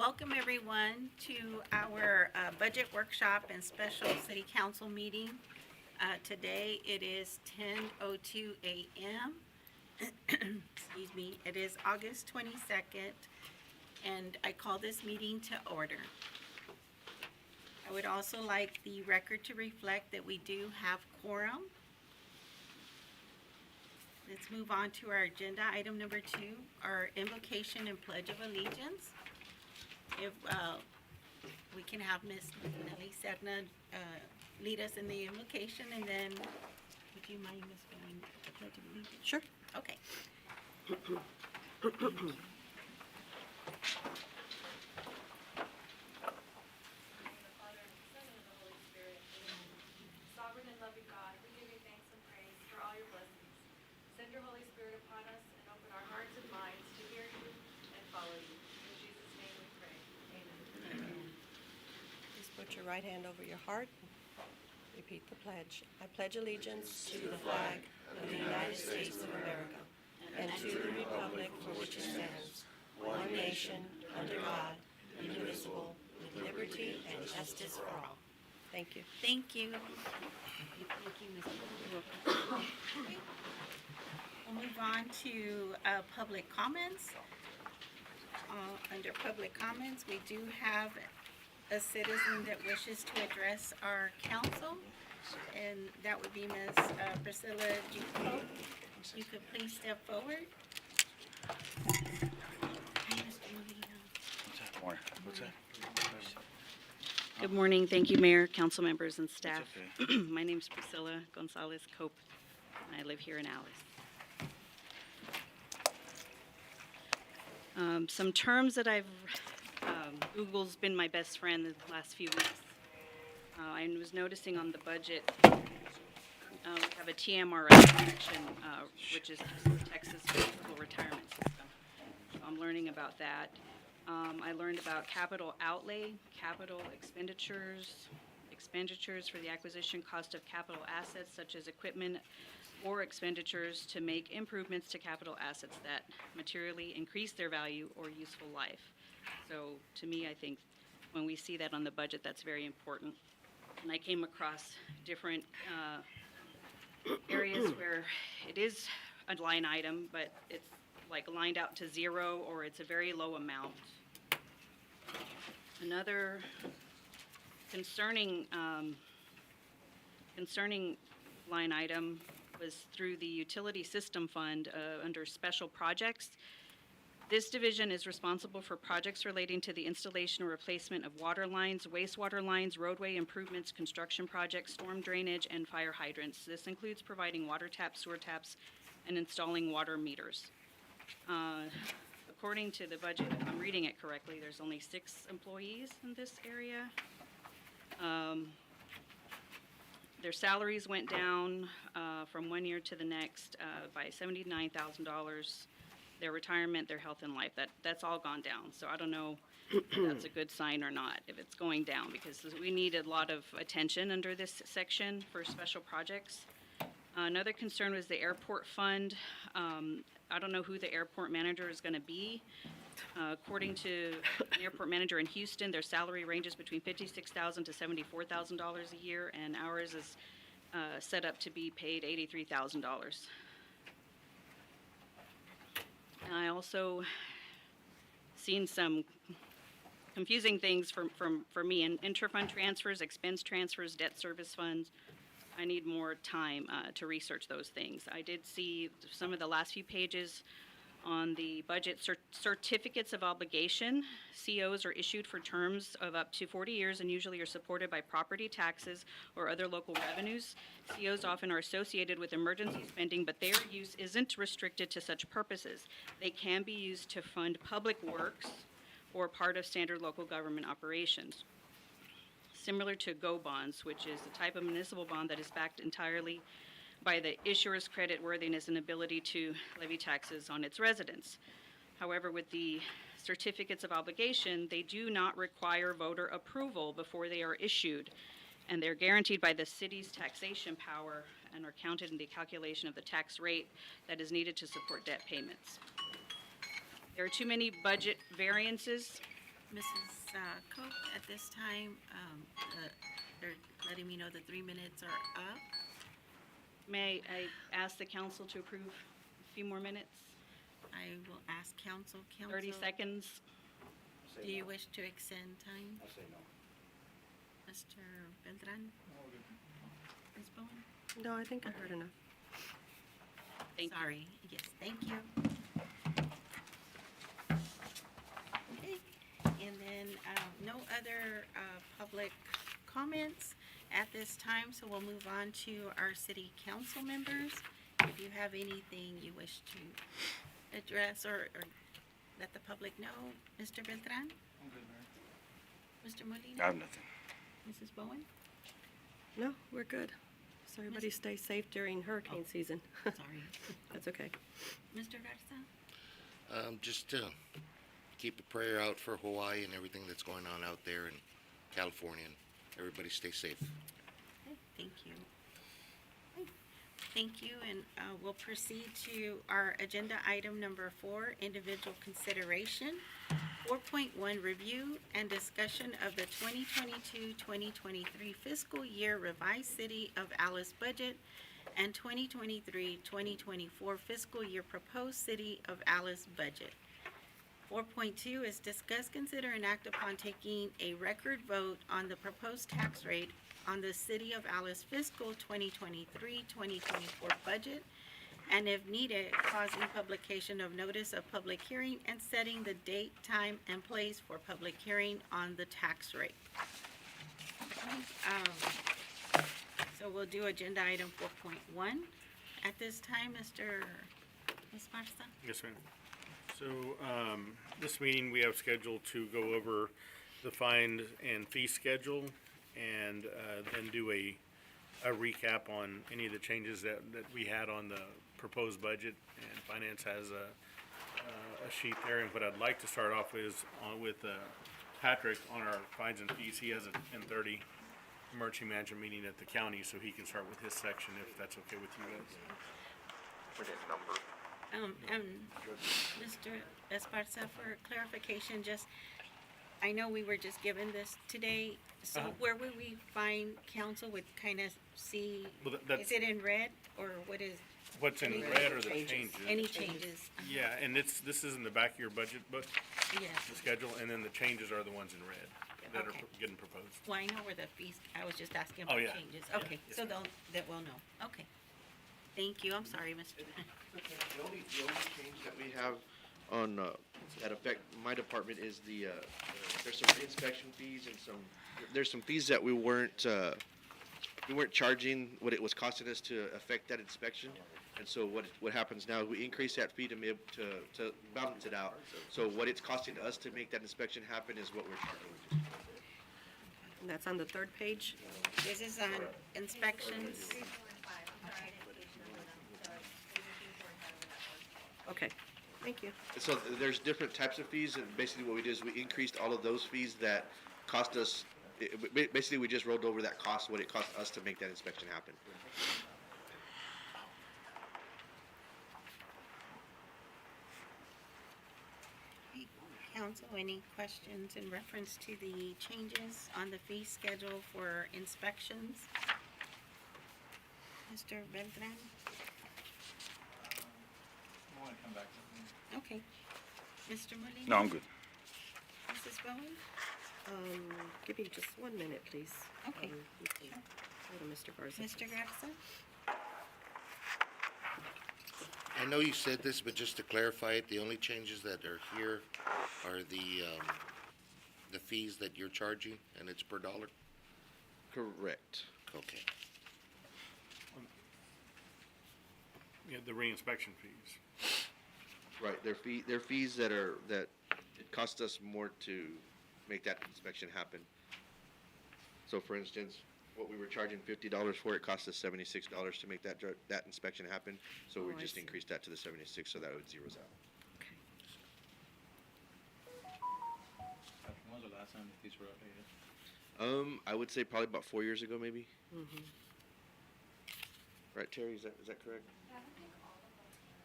Welcome everyone to our budget workshop and special city council meeting. Today it is 10:02 a.m. Excuse me, it is August 22nd, and I call this meeting to order. I would also like the record to reflect that we do have quorum. Let's move on to our agenda. Item number 2, our invocation and pledge of allegiance. If we can have Ms. Nelly Sedna lead us in the invocation, and then would you mind, Ms. going the pledge of allegiance? Sure. Okay. Sovereign and loving God, we give you thanks and praise for all your blessings. Send your Holy Spirit upon us and open our hearts and minds to hear you and follow you. In Jesus' name we pray. Amen. Please put your right hand over your heart. Repeat the pledge. I pledge allegiance to the flag of the United States of America and to the republic for which it stands, one nation, under God, indivisible, with liberty and justice for all. Thank you. Thank you. Thank you, Ms. You're welcome. We'll move on to public comments. Under public comments, we do have a citizen that wishes to address our council, and that would be Ms. Priscilla Duco. You could please step forward. What's that? Good morning. Thank you, Mayor, council members, and staff. okay. My name is Priscilla Gonzalez Cope, and I live here in Alice. Some terms that I've, Google's been my best friend the last few weeks. I was noticing on the budget, we have a TMRS section, which is Texas Municipal Retirement System. So I'm learning about that. I learned about capital outlay, capital expenditures for the acquisition cost of capital assets such as equipment or expenditures to make improvements to capital assets that materially increase their value or useful life. So to me, I think when we see that on the budget, that's very important. And I came across different areas where it is a line item, but it's like lined out to zero, or it's a very low amount. Another concerning line item was through the Utility System Fund under Special Projects. This division is responsible for projects relating to the installation or replacement of water lines, wastewater lines, roadway improvements, construction projects, storm drainage, and fire hydrants. This includes providing water taps, sewer taps, and installing water meters. According to the budget, if I'm reading it correctly, there's only 6 employees in this area. Their salaries went down from one year to the next by $79,000. Their retirement, their health and life, that's all gone down. So I don't know if that's a good sign or not, if it's going down, because we need a lot of attention under this section for special projects. Another concern was the airport fund. I don't know who the airport manager is going to be. According to an airport manager in Houston, their salary ranges between $56,000 to $74,000 a year, and ours is set up to be paid $83,000. I also seen some confusing things for me in interfund transfers, expense transfers, debt service funds. I need more time to research those things. I did see some of the last few pages on the budget certificates of obligation. COs are issued for terms of up to 40 years and usually are supported by property taxes or other local revenues. COs often are associated with emergency spending, but their use isn't restricted to such purposes. They can be used to fund public works or part of standard local government operations. Similar to GO bonds, which is a type of municipal bond that is backed entirely by the issuer's credit worthiness and ability to levy taxes on its residents. However, with the certificates of obligation, they do not require voter approval before they are issued, and they're guaranteed by the city's taxation power and are counted in the calculation of the tax rate that is needed to support debt payments. There are too many budget variances Mrs. Cook, at this time, they're letting me know the 3 minutes are up. May I ask the council to approve a few more minutes? I will ask council. 30 seconds? Do you wish to extend time? I say no. Mr. Beltran? Ms. Bowen? No, I think I heard enough. Thank you. Sorry, yes, thank you. Okay, and then, no other, public comments at this time, so we'll move on to our city council members. If you have anything you wish to address or let the public know, Mr. Beltran? I'm good, Mayor. Mr. Molina? I have nothing. Mrs. Bowen? No, we're good. So everybody stay safe during hurricane season. Sorry. That's okay. Mr. Garza? Just keep a prayer out for Hawaii and everything that's going on out there in California. And everybody stay safe. Okay, thank you. Okay, thank you, and we'll proceed to our agenda item number 4, individual consideration. 4.1, review and discussion of the 2022-2023 fiscal year revised City of Alice budget and 2023-2024 fiscal year proposed City of Alice budget. 4.2 is discuss, consider, and act upon taking a record vote on the proposed tax rate on the City of Alice fiscal 2023-2024 budget, and if needed, causing publication of notice of public hearing and setting the date, time, and place for public hearing on the tax rate. So we'll do agenda item 4.1. At this time, Mr. Esparza? Yes, ma'am. So, this meeting, we have scheduled to go over the fine and fee schedule and, then do a recap on any of the changes that we had on the proposed budget. And finance has a sheet there, and what I'd like to start off is with Patrick on our fines and fees. He has a 10:30 emergency management meeting at the county, so he can start with his section if that's okay with you guys. Mr. Esparza, for clarification, I know we were just given this today, so where would we find council would kind of see, Well, that's- is it in red, or what is, What's in red are the changes. any changes? Yeah, and this is in the back of your budget book, Yes, the schedule, and then the changes are the ones in red that are Okay. getting proposed. well, I know where the fees, I was just asking Oh, about yeah. changes, Yeah. okay, Yes, so ma'am. that we'll know, okay. Thank you, I'm sorry, Mr. The only change that we have on, that affect my department is there's some reinspection fees and there's some fees that we weren't charging what it was costing us to affect that inspection. And so what happens now, we increase that fee to be able to balance it out. So what it's costing us to make that inspection happen is what we're charging. And that's on the third page. This is on inspections. Okay, thank you. So there's different types of fees, and basically what we did is we increased all of those fees that cost us, basically we just rolled over that cost, what it cost us to make that inspection happen. Council, any questions in reference to the changes on the fee schedule for inspections? Mr. Beltran? I want to come back to it. Okay. Mr. Molina? No, I'm good. Mrs. Bowen? Give me just 1 minute, please. Okay. Go to Mr. Garza. Mr. Garza? I know you said this, but just to clarify it, the only changes that are here are the fees that you're charging, and it's per dollar? Correct. Okay. Yeah, the reinspection fees. Right, they're fees that it cost us more to make that inspection happen. So for instance, what we were charging $50 for, it cost us $76 to make that inspection happen. So we Oh, I just see. increased that to the 76, so that it zeroes out. Okay. When was the last time these were updated? I would say probably about 4 years ago, maybe. Right, Terry, is that correct?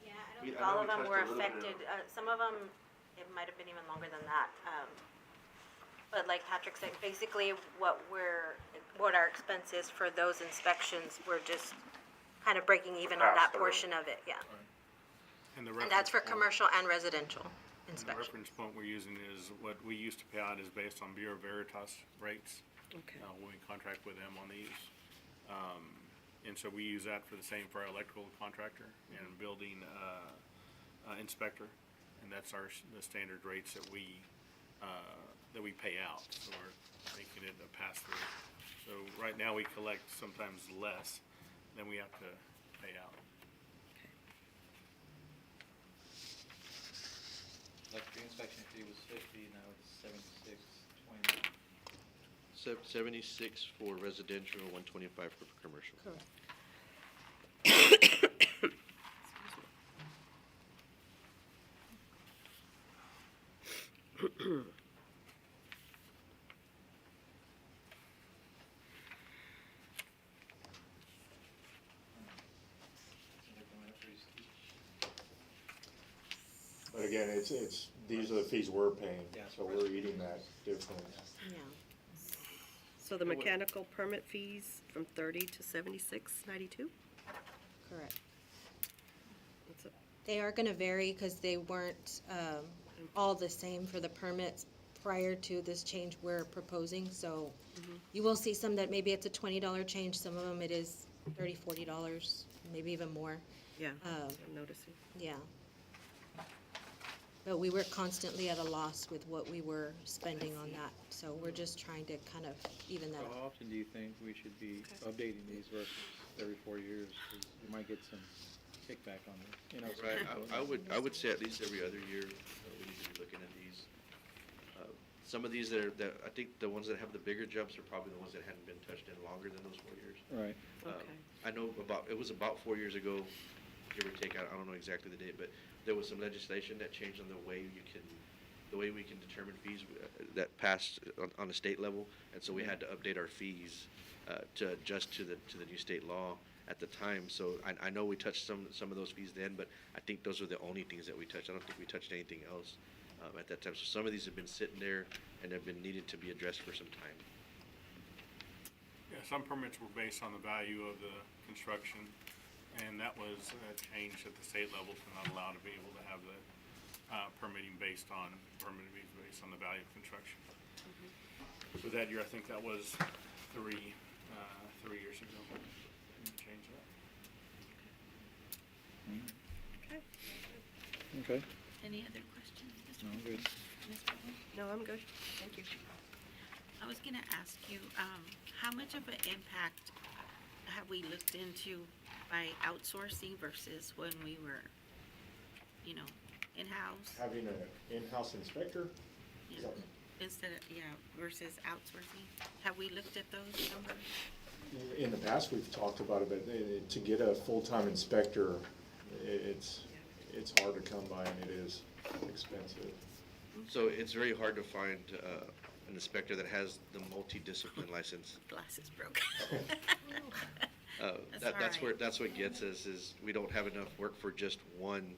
Yeah, I We- don't think I know all we of them touched were a little bit affected. Some of them, it might have been even longer than that. But like Patrick said, basically what our expense is for those inspections, we're just kind of breaking even on that portion of it, yeah. And the And that's for reference point- commercial and residential and the inspections. reference point we're using is what we used to pay out is based on Bureau Veritas rates. Okay. When we contract with them on these. And so we use that for the same for our electrical contractor and building, inspector. And that's the standard rates that we pay out, so we're making it a pass-through. So right now, we collect sometimes less than we have to pay out. Electric inspection fee was 50, now it's 76.20. 76 for residential, 125 for commercial. Correct. So they're going up pretty steep. But again, these are the fees we're paying, Yeah. so we're eating that difference. Yeah. So the mechanical permit fees from 30 to 76.92? Correct. That's it. They are gonna vary because they weren't, all the same for the permits prior to this change we're proposing, so you will see some that maybe it's a $20 change, some of them it is $30, $40, maybe even more, Yeah, I'm noticing. yeah. But we were constantly at a loss with what we were spending on that, so we're just trying to kind of even that So out. how often do you think we should be updating these versus every 4 years? 'Cause we might get some kickback on this, you know. so- Right, I would say at least every other year, we need to be looking at these. Some of these that I think the ones that have the bigger jumps are probably the ones that hadn't been touched in longer than those 4 years. Right. Okay. I know it was about 4 years ago, give or take, I don't know exactly the date, but there was some legislation that changed on the way we can determine fees that passed on the state level, and so we had to update our fees to adjust to the new state law at the time. So I know we touched some of those fees then, but I think those are the only things that we touched. I don't think we touched anything else at that time. So some of these have been sitting there and have been needed to be addressed for some time. Yeah, some permits were based on the value of the construction, and that was changed at the state level to not allow to be able to have the permitting based on the value of construction. So that year, I think that was 3 years ago. We changed that. Okay. Any other questions? Mr. No, good. Ms. Bowman? No, I'm good. Thank you. I was gonna ask you, how much of an impact have we looked into by outsourcing versus when we were, in-house? Having an in-house inspector, Yeah, instead of, versus outsourcing? Have we looked at those numbers? in the past, we've talked about it, but to get a full-time inspector, it's hard to come by and it is expensive. So it's very hard to find an inspector that has the multidiscipline license. Glasses broke. That's all right. that's what gets us, is we don't have enough work for just one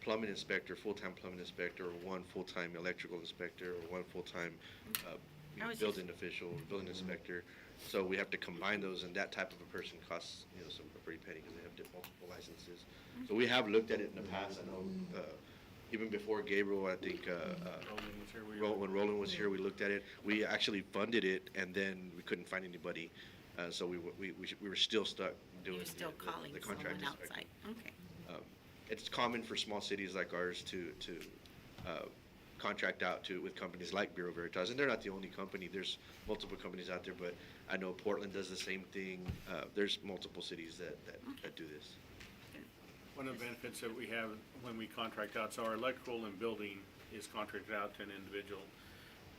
plumbing inspector, full-time plumbing inspector, or one full-time electrical inspector, or one full-time I was building official, building inspector. So we have to combine those, and that type of a person costs, a pretty penny, because they have multiple licenses. So we have looked at it in the past. I know, even before Gabriel, I think, Roland was here, we when Roland was here, we looked at it. We actually funded it, and then we couldn't find anybody. So we were still stuck doing You're still calling the someone contract inspector. outside, okay. It's common for small cities like ours to contract out with companies like Bureau Veritas, and they're not the only company. There's multiple companies out there, but I know Portland does the same thing. There's multiple cities that do this. One of the benefits that we have when we contract out, so our electrical and building is contracted out to an individual,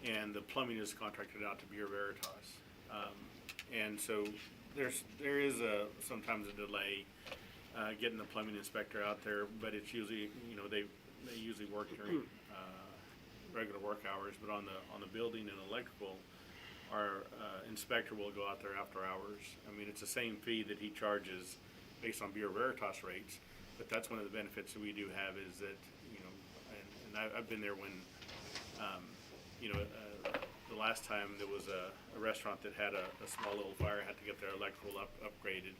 and the plumbing is contracted out to Bureau Veritas. And so there is sometimes a delay getting the plumbing inspector out there, but it's usually, they usually work during regular work hours, but on the building and electrical, our inspector will go out there after hours. I mean, it's the same fee that he charges based on Bureau Veritas rates, but that's one of the benefits that we do have is that, and I've been there when, the last time there was a restaurant that had a small little fire, had to get their electrical upgraded.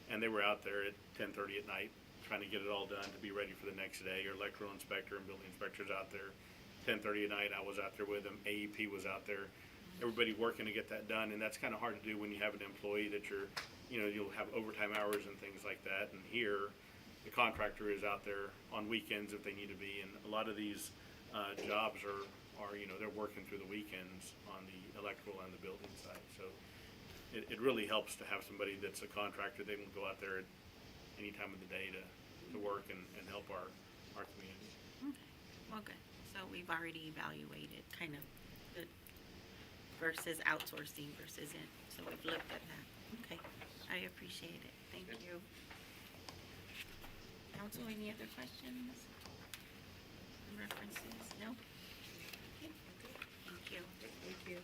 And they were out there at 10:30 at night, trying to get it all done to be ready for the next day. Your electrical inspector and building inspector's out there. 10:30 at night, I was out there with them. AEP was out there. Everybody working to get that done, and that's kind of hard to do when you have an employee that you'll have overtime hours and things like that. And here, the contractor is out there on weekends if they need to be, and a lot of these jobs are they're working through the weekends on the electrical and the building side. So it really helps to have somebody that's a contractor. They can go out there at any time of the day to work and help our community. Well, good. So we've already evaluated kind of the versus outsourcing versus in, so we've looked at that. Okay, I appreciate it. Thank you. Council, any other questions? References? No? Okay. Thank you. Thank you.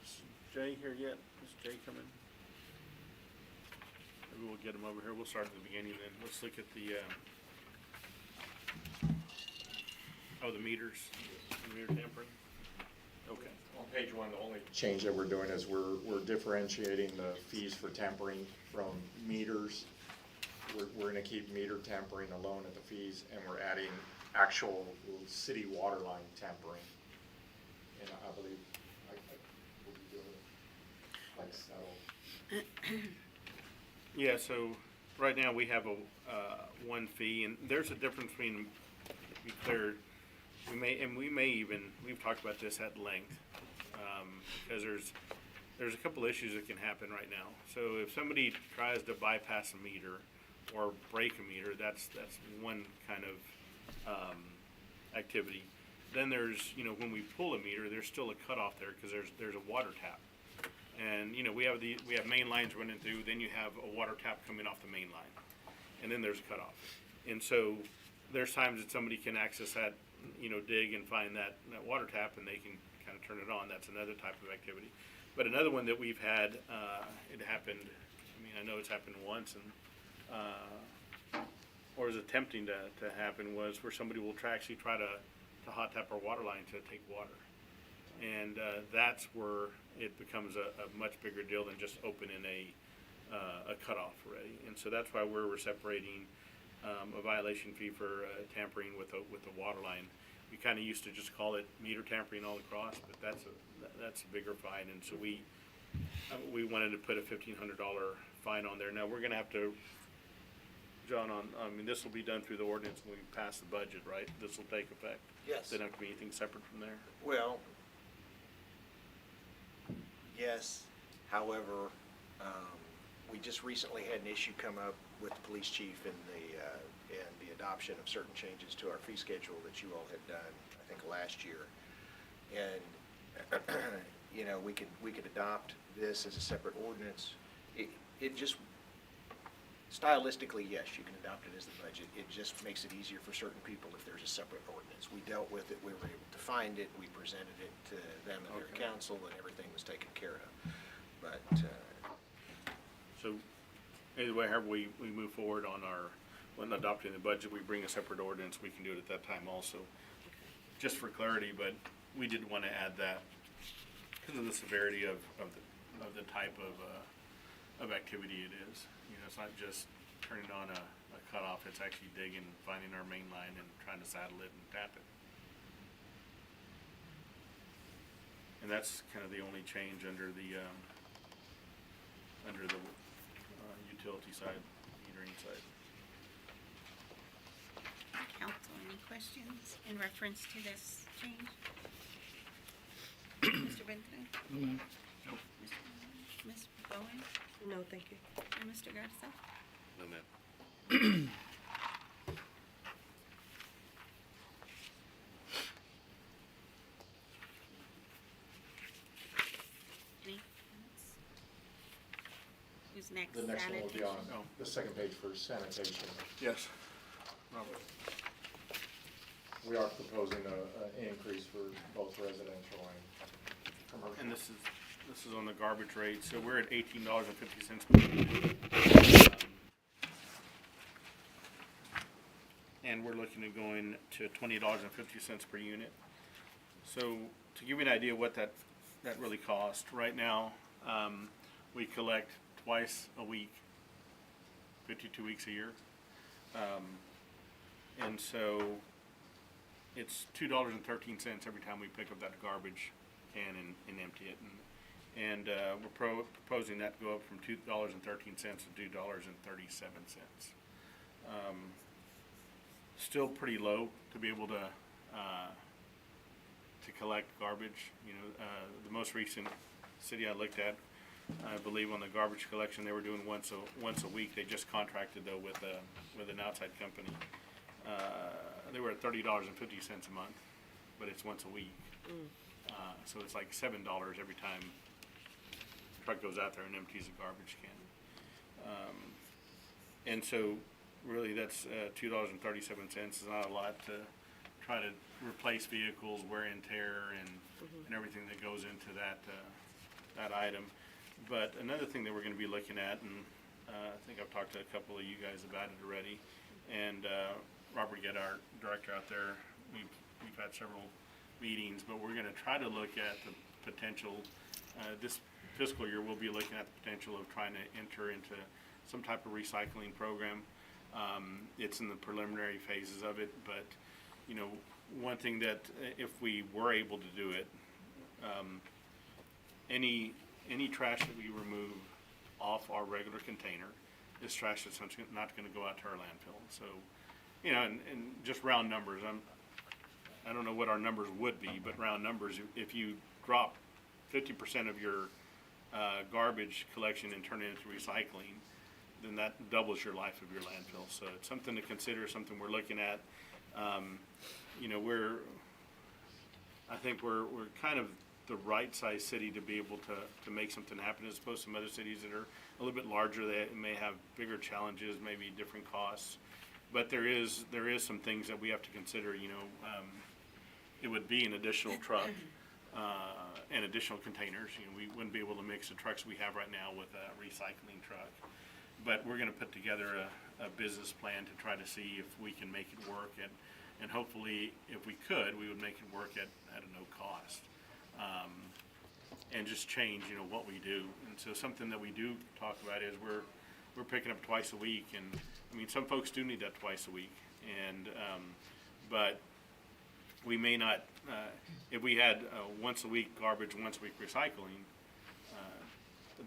Is Jay here yet? Is Jay coming? Maybe we'll get him over here. We'll start at the beginning then. Let's look at the, the meters, the meter tampering. Okay. On page one, the only change that we're doing is we're differentiating the fees for tampering from meters. We're gonna keep meter tampering alone at the fees, and we're adding actual city water line tampering. And I believe, we'll be doing it like so. Yeah, so right now we have a, one fee, and there's a difference between, to be clear, we've talked about this at length, because there's a couple issues that can happen right now. So if somebody tries to bypass a meter or break a meter, that's one kind of, activity. Then there's, when we pull a meter, there's still a cutoff there, because there's a water tap. And, we have main lines running through, then you have a water tap coming off the main line, and then there's a cutoff. And so there's times that somebody can access that, dig and find that water tap, and they can kind of turn it on. That's another type of activity. But another one that we've had, it happened, I know it's happened once, and, or is attempting to happen, was where somebody will actually try to hot tap our water line to take water. And that's where it becomes a much bigger deal than just opening a cutoff already. And so that's why we're separating a violation fee for tampering with the water line. We kind of used to just call it meter tampering all across, but that's a bigger fine. And so we wanted to put a $1,500 fine on there. Now we're going to have to, John, this will be done through the ordinance when we pass the budget, right? This will take effect. Yes. Doesn't have to be anything separate from there. Well, yes, however, we just recently had an issue come up with the police chief and the adoption of certain changes to our fee schedule that you all had done, I think, last year. And, we could adopt this as a separate ordinance. It just, stylistically, yes, you can adopt it as the budget. It just makes it easier for certain people if there's a separate ordinance. We dealt with it, we were able to find it, we presented it to them and their Okay. council, and everything was taken care of. But, So, either way, however we move forward on when adopting the budget, we bring a separate ordinance, we can do it at that time also. Just for clarity, but we did want to add that because of the severity of the type of activity it is. It's not just turning on a cutoff, it's actually digging, finding our main line and trying to saddle it and tap it. And that's kind of the only change under the utility side, metering side. Council, any questions in reference to this change? Mr. Benton? Nope. Ms. Bowen? No, thank you. And Mr. Garza? No, ma'am. Any? Who's next? The next one will be on Oh. the second page for sanitation. Yes. Robert. we are proposing an increase for both residential and commercial. And this is on the garbage rate, so we're at $18.50 per unit. And we're looking at going to $20.50 per unit. So to give you an idea what that really costs, right now, we collect twice a week, 52 weeks a year. And so it's $2.13 every time we pick up that garbage can and empty it. And we're proposing that to go up from $2.13 to $2.37. Still pretty low to be able to collect garbage. You know, the most recent city I looked at, I believe on the garbage collection, they were doing once a week. They just contracted though with an outside company. They were at $30.50 a month, but it's once a week. So it's like $7 every time a truck goes out there and empties a garbage can. And so really that's $2.37 is not a lot to try to replace vehicles, wear and tear, and everything that goes into that item. But another thing that we're going to be looking at, and I think I've talked to a couple of you guys about it already, and Robert Gett, our director out there, we've had several meetings, but we're going to try to look at the potential, this fiscal year we'll be looking at the potential of trying to enter into some type of recycling program. It's in the preliminary phases of it, but you know, one thing that if we were able to do it, any trash that we remove off our regular container is trash that's not going to go out to our landfill. So, you know, and just round numbers, I don't know what our numbers would be, but round numbers, if you drop 50% of your garbage collection and turn it into recycling, then that doubles your life of your landfill. So it's something to consider, something we're looking at. You know, I think we're kind of the right size city to be able to make something happen, as opposed to some other cities that are a little bit larger. They may have bigger challenges, maybe different costs. But there is some things that we have to consider. You know, it would be an additional truck and additional containers. You know, we wouldn't be able to mix the trucks we have right now with a recycling truck. But we're going to put together a business plan to try to see if we can make it work, and hopefully, if we could, we would make it work at a no cost, and just change, you know, what we do. And so something that we do talk about is we're picking up twice a week, and I mean some folks do need that twice a week, and but we may not if we had once a week garbage, once a week recycling.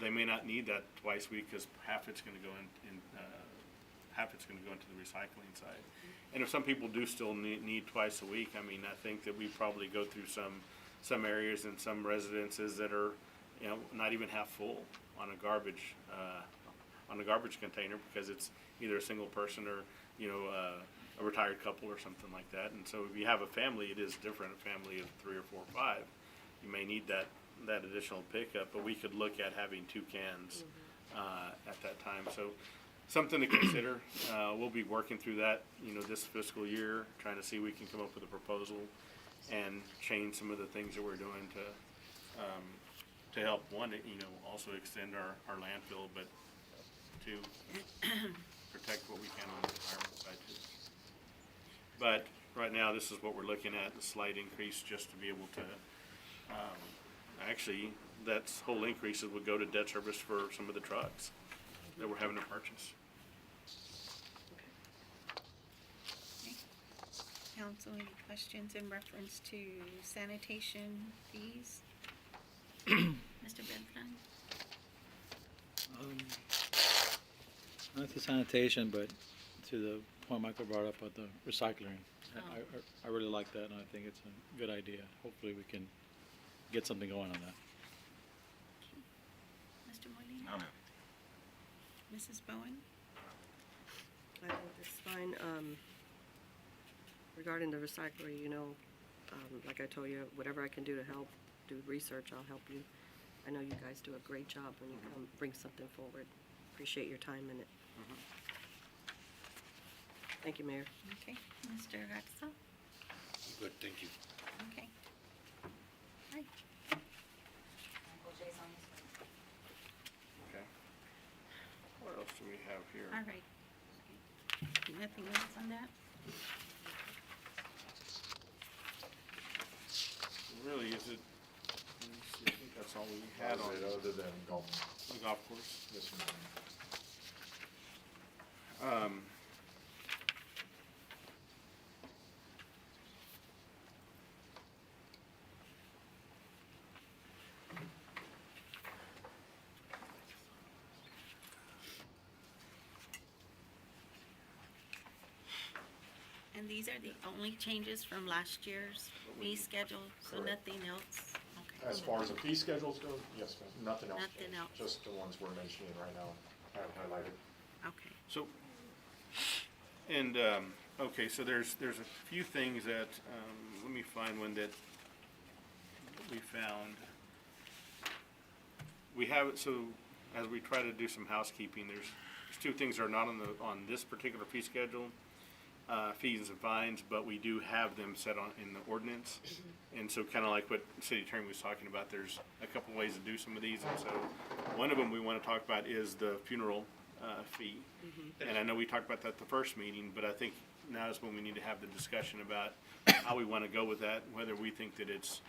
They may not need that twice a week because half it's going to go half it's going to go into the recycling side. And if some people do still need twice a week, I mean, I think that we probably go through some areas and some residences that are, you know, not even half full on a garbage container because it's either a single person or, you know, a retired couple or something like that. And so if you have a family, it is different. A family of 3 or 4 or 5, you may need that additional pickup, but we could look at having 2 cans at that time. So something to consider. We'll be working through that, you know, this fiscal year, trying to see if we can come up with a proposal and change some of the things that we're doing to help, one, you know, also extend our landfill, but to protect what we can on the environment side too. But right now, this is what we're looking at, a slight increase just to be able to actually, that whole increases would go to debt service for some of the trucks that we're having to purchase. Okay. Council, any questions in reference to sanitation fees? Mr. Benford? Not to sanitation, but to the point Michael brought up about the recycling. I really like that, and I think it's a good idea. Hopefully we can get something going on that. Mr. Molina? Mrs. Bowen? I think it's fine. Regarding the recycling, you know, like I told you, whatever I can do to help, do research, I'll help you. I know you guys do a great job when you come bring something forward. Appreciate your time in it. Thank you, Mayor. Okay. Mr. Garza? Good, thank you. Okay. Right. Okay. What else do we have here? All right. Nothing else on that? Really, is it, let me see, I think that's all we had That on was it, other than golf the golf course. this morning. And these are the only changes from last year's fee schedule, so Correct. nothing else? Okay. As far as the fee schedules go, yes, ma'am, nothing else Nothing changed. else. Just the ones we're mentioning right now, I have highlighted. Okay. So, and, okay, so there's a few things that, let me find one that we found. We have, so as we try to do some housekeeping, there's two things that are not on this particular fee schedule, fees and fines, but we do have them set on, in the ordinance. And so kind of like what City Attorney was talking about, there's a couple ways to do some of these. And so one of them we want to talk about is the funeral fee. And I know we talked about that the first meeting, but I think now is when we need to have the discussion about how we want to go with that, whether we think that it's,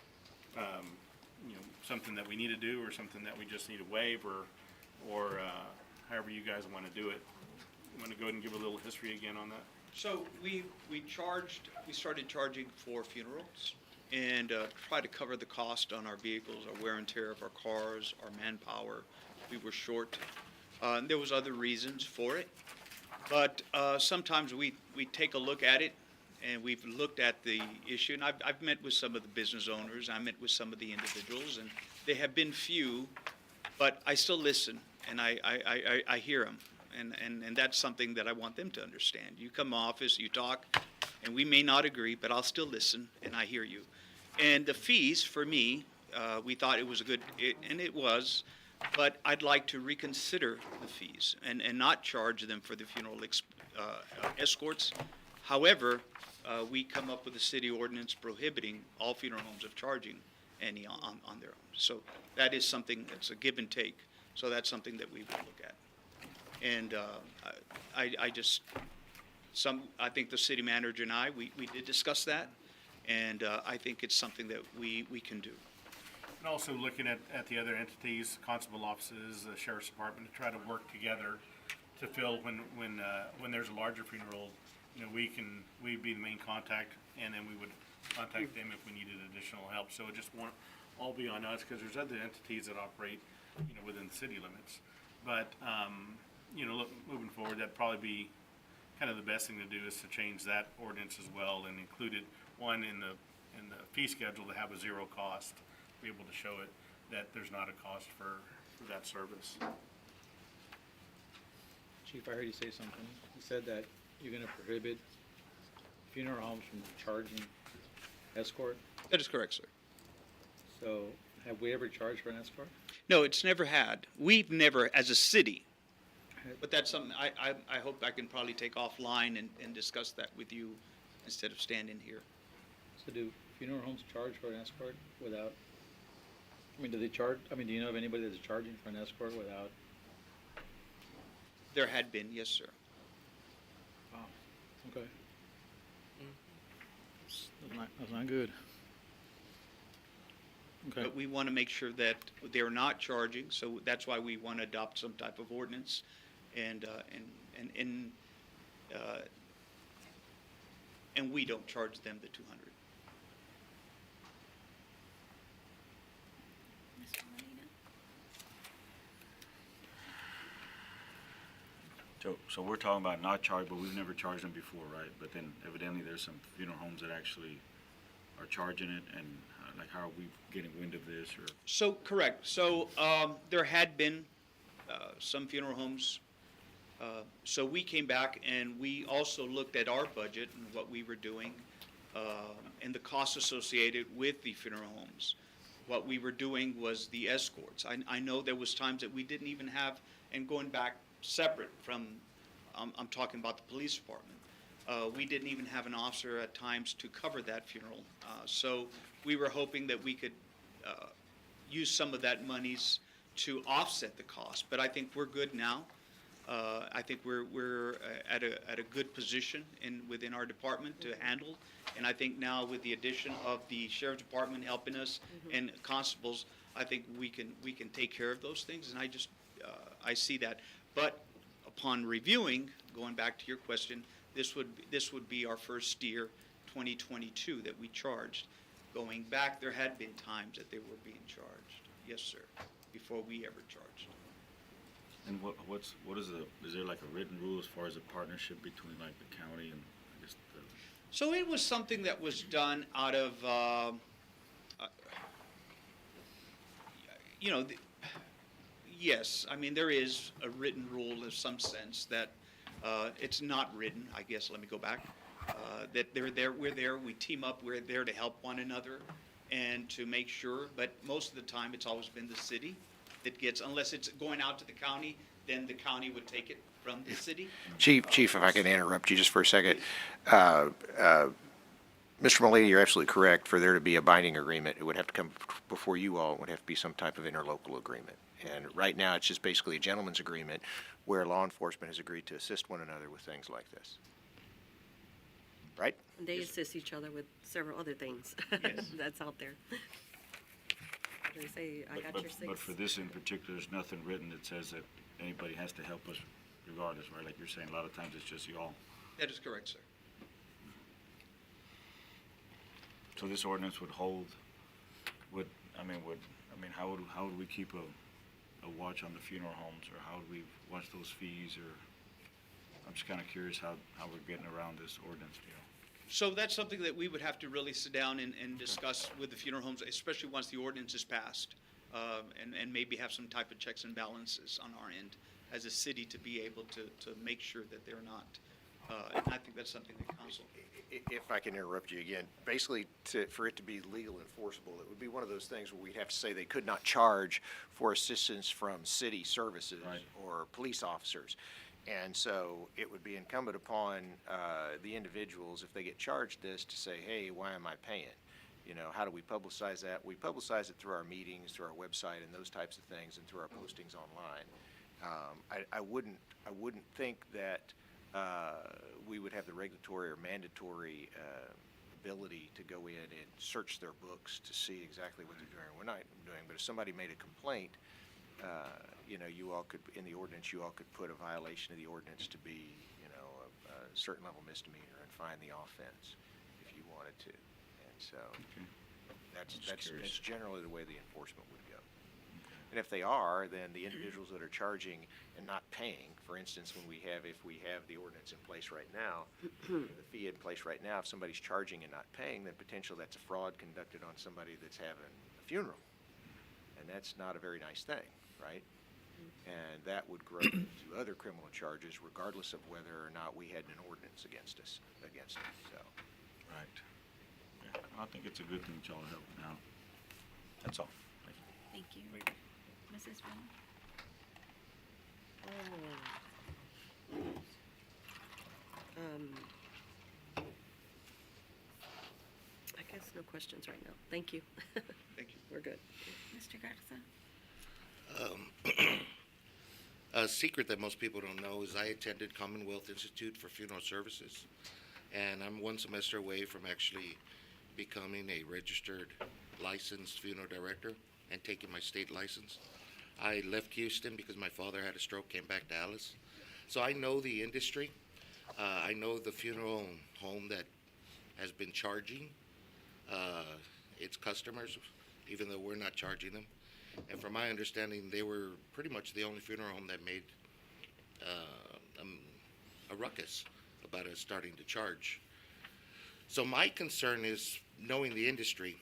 something that we need to do or something that we just need to waive or however you guys want to do it. You want to go ahead and give a little history again on that? So we started charging for funerals and try to cover the cost on our vehicles, our wear and tear of our cars, our manpower. We were short. And there was other reasons for it. But sometimes we take a look at it, and we've looked at the issue. And I've met with some of the business owners. I met with some of the individuals, and they have been few, but I still listen, and I hear them. And that's something that I want them to understand. You come to office, you talk, and we may not agree, but I'll still listen, and I hear you. And the fees, for me, we thought it was a good, and it was, but I'd like to reconsider the fees and not charge them for the funeral escorts. However, we come up with a city ordinance prohibiting all funeral homes of charging any on their own. So that is something that's a give and take. So that's something that we would look at. And I think the city manager and I, we did discuss that, and I think it's something that we can do. And also looking at the other entities, constable offices, the sheriff's department, to try to work together to fill when there's a larger funeral, we'd be the main contact, and then we would contact them if we needed additional help. So it just won't all be on us, because there's other entities that operate, within the city limits. But, moving forward, that'd probably be kind of the best thing to do is to change that ordinance as well and include it, one, in the fee schedule to have a zero cost, be able to show it that there's not a cost for that service. Chief, I heard you say something. You said that you're gonna prohibit funeral homes from charging escort. That is correct, sir. So have we ever charged for an escort? No, it's never had. We've never, as a city, but that's something I hope I can probably take offline and discuss that with you instead of standing here. So do funeral homes charge for an escort without, do they charge, do you know of anybody that's charging for an escort without? There had been, yes, sir. Wow, okay. That's not good. Okay, But we want to make sure that they're not charging, so that's why we want to adopt some type of ordinance and we don't charge them the $200. Mr. Molina? So we're talking about not charged, but we've never charged them before, right? But then evidently there's some funeral homes that actually are charging it, and like how are we getting wind of this, or? So, correct. So, there had been some funeral homes. So we came back and we also looked at our budget and what we were doing and the costs associated with the funeral homes. What we were doing was the escorts. I know there was times that we didn't even have, and going back separate from, I'm talking about the police department. We didn't even have an officer at times to cover that funeral. So we were hoping that we could use some of that monies to offset the cost, but I think we're good now. I think we're at a good position within our department to handle. And I think now with the addition of the sheriff's department helping us and constables, I think we can take care of those things, and I see that. But upon reviewing, going back to your question, this would be our first year, 2022, that we charged. Going back, there had been times that they were being charged. Yes, sir, before we ever charged. And is there like a written rule as far as a partnership between like the county and I guess the? So it was something that was done out of, yes, I mean, there is a written rule in some sense that it's not written, I guess, let me go back, that we're there, we team up, we're there to help one another and to make sure, but most of the time, it's always been the city that gets, unless it's going out to the county, then the county would take it from the city. Chief, if I can interrupt you just for a second. Mr. Molina, you're absolutely correct. For there to be a binding agreement, it would have to come before you all. It would have to be some type of interlocal agreement. And right now, it's just basically a gentleman's agreement where law enforcement has agreed to assist one another with things like this. Right? They assist each other with several other things Yes. that's out there. They say, I got But your six. But for this in particular, there's nothing written that says that anybody has to help us regardless, right? Like you're saying, a lot of times it's just y'all. That is correct, sir. So this ordinance would hold, how would we keep a watch on the funeral homes, or how would we watch those fees, or, I'm just kinda curious how we're getting around this ordinance deal. So that's something that we would have to really sit down and discuss with the funeral homes, especially once the ordinance is passed, and maybe have some type of checks and balances on our end as a city to be able to make sure that they're not. And I think that's something that council. If I can interrupt you again, basically, for it to be legal enforceable, it would be one of those things where we'd have to say they could not charge for assistance from city services Right. or police officers. And so it would be incumbent upon the individuals, if they get charged this, to say, hey, why am I paying? You know, how do we publicize that? We publicize it through our meetings, through our website and those types of things, and through our postings online. I wouldn't think that we would have the regulatory or mandatory ability to go in and search their books to see exactly what they're doing or not doing. But if somebody made a complaint, you all could, in the ordinance, you all could put a violation of the ordinance to be, a certain level misdemeanor and fine the offense if you wanted to. And so Okay. that's curious. generally the way the enforcement would go. And if they are, then the individuals that are charging and not paying, for instance, if we have the ordinance in place right now, the fee in place right now, if somebody's charging and not paying, then potentially that's a fraud conducted on somebody that's having a funeral. And that's not a very nice thing, right? And that would grow to other criminal charges regardless of whether or not we had an ordinance against it, so. Right. Yeah, I think it's a good thing that y'all are helping out. That's all. Thank you. Thank you. Mrs. Brown? I guess no questions right now. Thank you. Thank you. We're good. Mr. Garza? A secret that most people don't know is I attended Commonwealth Institute for Funeral Services, and I'm one semester away from actually becoming a registered licensed funeral director and taking my state license. I left Houston because my father had a stroke, came back to Dallas. So I know the industry. I know the funeral home that has been charging its customers, even though we're not charging them. And from my understanding, they were pretty much the only funeral home that made a ruckus about us starting to charge. So my concern is knowing the industry,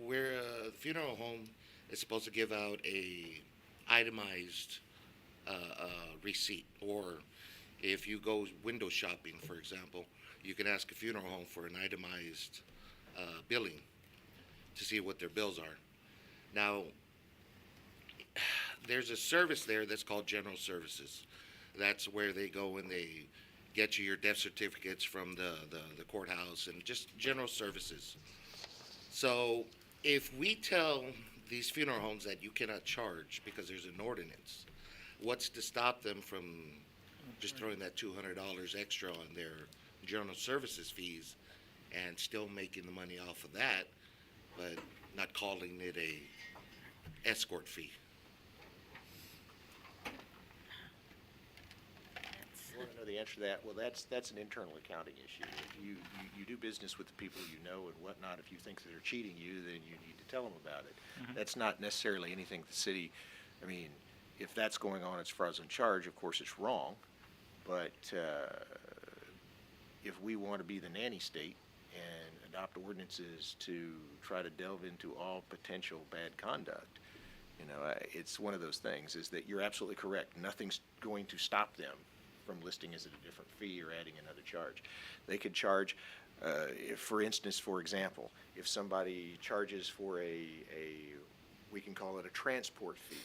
where a funeral home is supposed to give out a itemized receipt, or if you go window shopping, for example, you can ask a funeral home for an itemized billing to see what their bills are. Now, there's a service there that's called General Services. That's where they go and they get you your death certificates from the courthouse, and just general services. So if we tell these funeral homes that you cannot charge because there's an ordinance, what's to stop them from just throwing that $200 extra on their general services fees and still making the money off of that, but not calling it a escort fee? You want to know the answer to that? Well, that's an internal accounting issue. If you do business with the people you know and whatnot, if you think that they're cheating you, then you need to tell them about it. That's not necessarily anything the city, I mean, if that's going on as fraudulent charge, of course it's wrong. But if we want to be the nanny state and adopt ordinances to try to delve into all potential bad conduct, you know, it's one of those things, is that you're absolutely correct. Nothing's going to stop them from listing as a different fee or adding another charge. They could charge, if, for instance, for example, if somebody charges for we can call it a transport fee.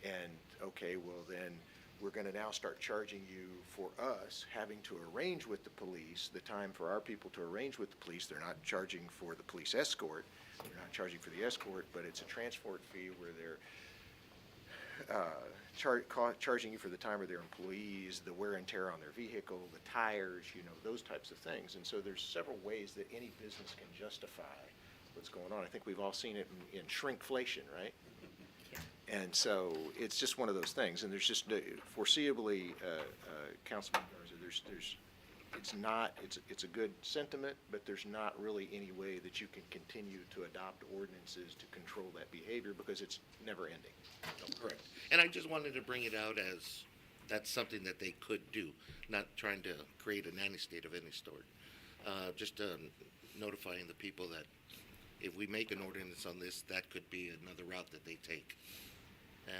And, okay, well then, we're gonna now start charging you for us having to arrange with the police, the time for our people to arrange with the police. They're not charging for the police escort, they're not charging for the escort, but it's a transport fee where they're charging you for the time of their employees, the wear and tear on their vehicle, the tires, you know, those types of things. And so there's several ways that any business can justify what's going on. I think we've all seen it in shrinkflation, right? And so it's just one of those things. And there's just foreseeably, Councilman Garza, it's a good sentiment, but there's not really any way that you can continue to adopt ordinances to control that behavior because it's never ending. Correct. And I just wanted to bring it out as that's something that they could do, not trying to create a nanny state of any sort. Just notifying the people that if we make an ordinance on this, that could be another route that they take.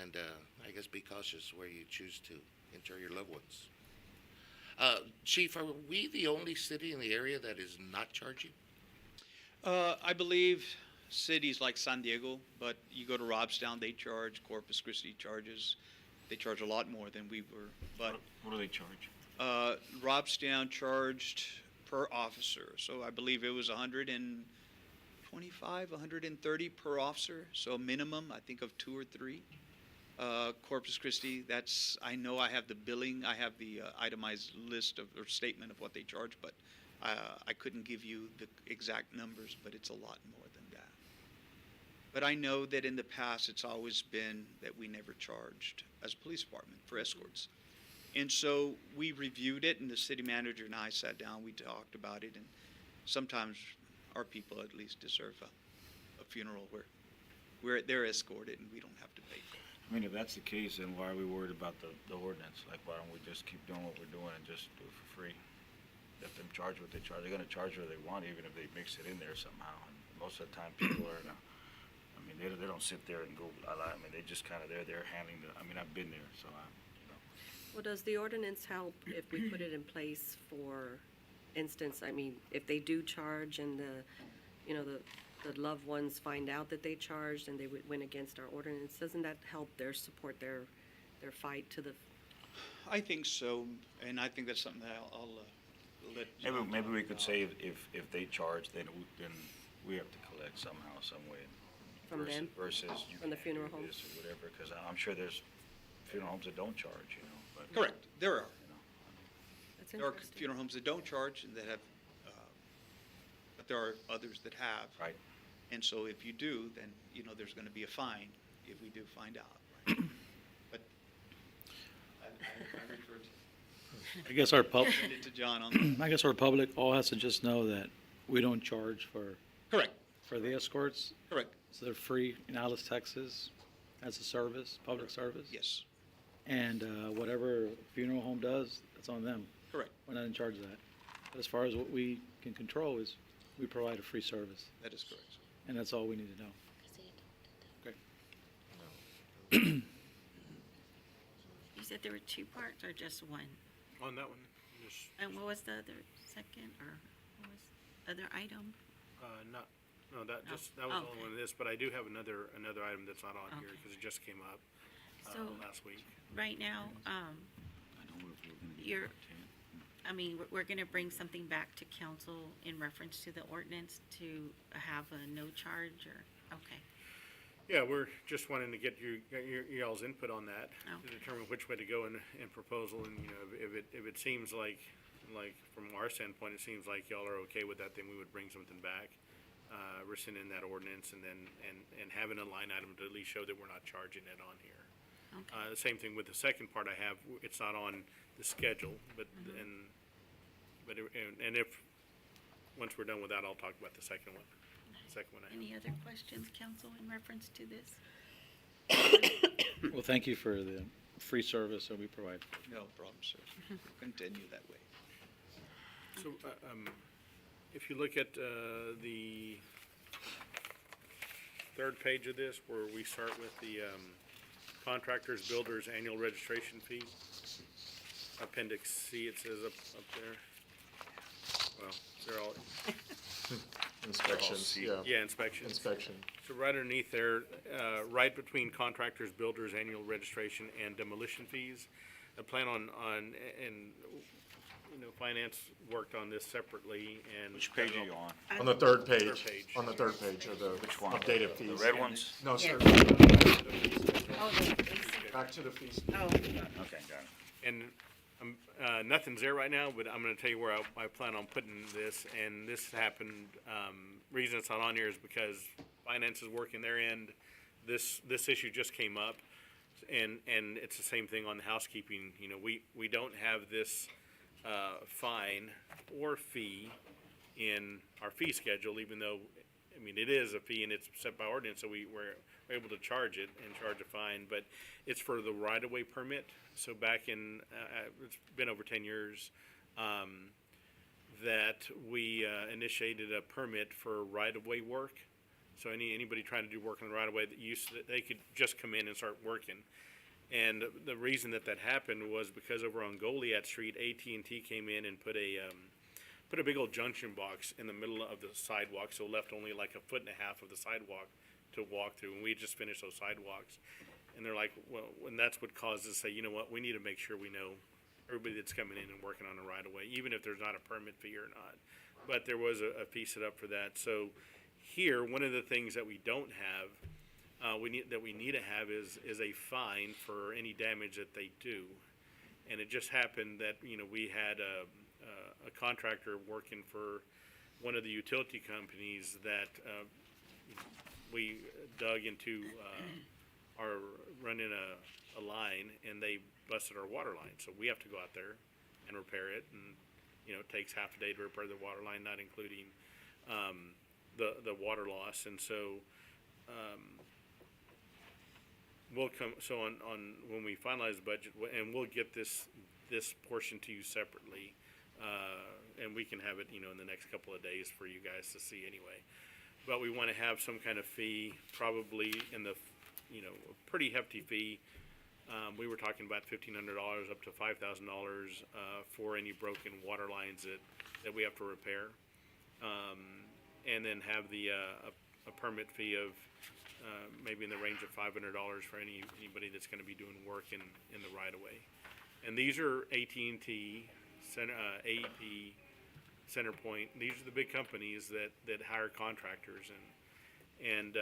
And I guess be cautious where you choose to inter your loved ones. Chief, are we the only city in the area that is not charging? I believe cities like San Diego, but you go to Robstown, they charge. Corpus Christi charges. They charge a lot more than we were. But What do they charge? Robstown charged per officer, so I believe it was 125, 130 per officer. So a minimum, I think, of 2 or 3. Corpus Christi, I know I have the billing, I have the itemized list or statement of what they charge, but I couldn't give you the exact numbers, but it's a lot more than that. But I know that in the past, it's always been that we never charged as a police department for escorts. And so we reviewed it, and the city manager and I sat down, we talked about it, and sometimes our people at least deserve a funeral where they're escorted and we don't have to pay for it. I mean, if that's the case, then why are we worried about the ordinance? Like, why don't we just keep doing what we're doing and just do it for free? Let them charge what they charge. They're gonna charge what they want, even if they mix it in there somehow. And most of the time, people are, I mean, they don't sit there and go, I mean, they just kind of, they're handling I mean, I've been there, so Well, does the ordinance help if we put it in place, for instance, I mean, if they do charge and the loved ones find out that they charged and they went against our ordinance, doesn't that help support their fight to the? I think so, and I think that's something that I'll let. John maybe we talk could about. say if they charge, then we have to collect somehow, some way. From them? Versus you From the can't do funeral homes? this or whatever, because I'm sure there's funeral homes that don't charge, you know, but. Correct, there are. You know, That's There are interesting. funeral homes that don't charge and that have, but there are others that have. Right. And so if you do, then, there's gonna be a fine if we do find out, right? But I referred I guess our it to John on that. I guess our public all has to just know that we don't charge Correct, for the escorts. correct, So they're free in Alice, Texas, as a service, public service. yes, And whatever funeral home does, it's on them. correct, We're not in charge of that. But as far as what we can control is we provide a free service, that is correct. and that's all we need to know. You said there were 2 parts or just one? On that one, just, And what was the other second, or what was the other item? not, no, that Oh, just, that was okay. only one of this, but I do have another item that's not on here Okay. because it just came up, So, last week. right now, I know we're gonna get you're, I mean, we're gonna bring something back to council in reference to the ordinance to have a no charge or, okay. Yeah, we're just wanting to get y'all's input on that, to Okay. determine which way to go in proposal, and, if it seems like from our standpoint, it seems like y'all are okay with that, then we would bring something back, rescinding that ordinance, and then, and having a line item to at least show that we're not charging it on here. Okay. The same thing with the second part I have, it's not on the schedule, but, and if, once we're done with that, I'll talk about the second one. I have. Any other questions, council, in reference to this? Well, thank you for the free service that we provide. No problem, sir. Continue that way. So, if you look at, the third page of this, where we start with the, contractors, builders, annual registration fee. Appendix C, it says up there. Well, they're all, Inspections, yeah. yeah, inspections. Inspection. So right underneath there, right between contractors, builders, annual registration, and demolition fees, I plan on, and, finance worked on this separately, and. Which page are you on? On the third Third page, page. on the third page of the Which one? updated The fees. red ones? No, sir. Oh, Back to the fees. Okay, got it. And, nothing's there right now, but I'm gonna tell you where I plan on putting this, and this happened, reason it's not on here is because finance is working their end. This issue just came up, and it's the same thing on the housekeeping, we don't have this, fine or fee in our fee schedule, even though, it is a fee and it's set by ordinance, so we're able to charge it and charge a fine, but it's for the right-of-way permit. So back in, it's been over 10 years, that we initiated a permit for right-of-way work. So anybody trying to do work on the right-of-way they could just come in and start working. And the reason that happened was because over on Goliad Street, AT&T came in and put a big old junction box in the middle of the sidewalk, so left only like a foot and a half of the sidewalk to walk through, and we just finished those sidewalks. And they're like, well, and that's what caused us to say, you know what, we need to make sure we know everybody that's coming in and working on the right of way, even if there's not a permit fee or not. But there was a fee set up for that. So here, one of the things that we don't have, we need to have is a fine for any damage that they do. And it just happened that, we had a contractor working for one of the utility companies that, we dug into, our running a line, and they busted our water line. So we have to go out there and repair it, and, it takes half a day to repair the water line, not including, the water loss. And so, we'll come, so on, when we finalize the budget, and we'll get this portion to you separately, and we can have it, in the next couple of days for you guys to see anyway. But we wanna have some kind of fee, probably in the, a pretty hefty fee. We were talking about $1,500 up to $5,000, for any broken water lines that we have to repair. And then have the, a permit fee of, maybe in the range of $500 for anybody that's gonna be doing work in the right of way. And these are AT&T, AEP, CenterPoint. These are the big companies that hire contractors, and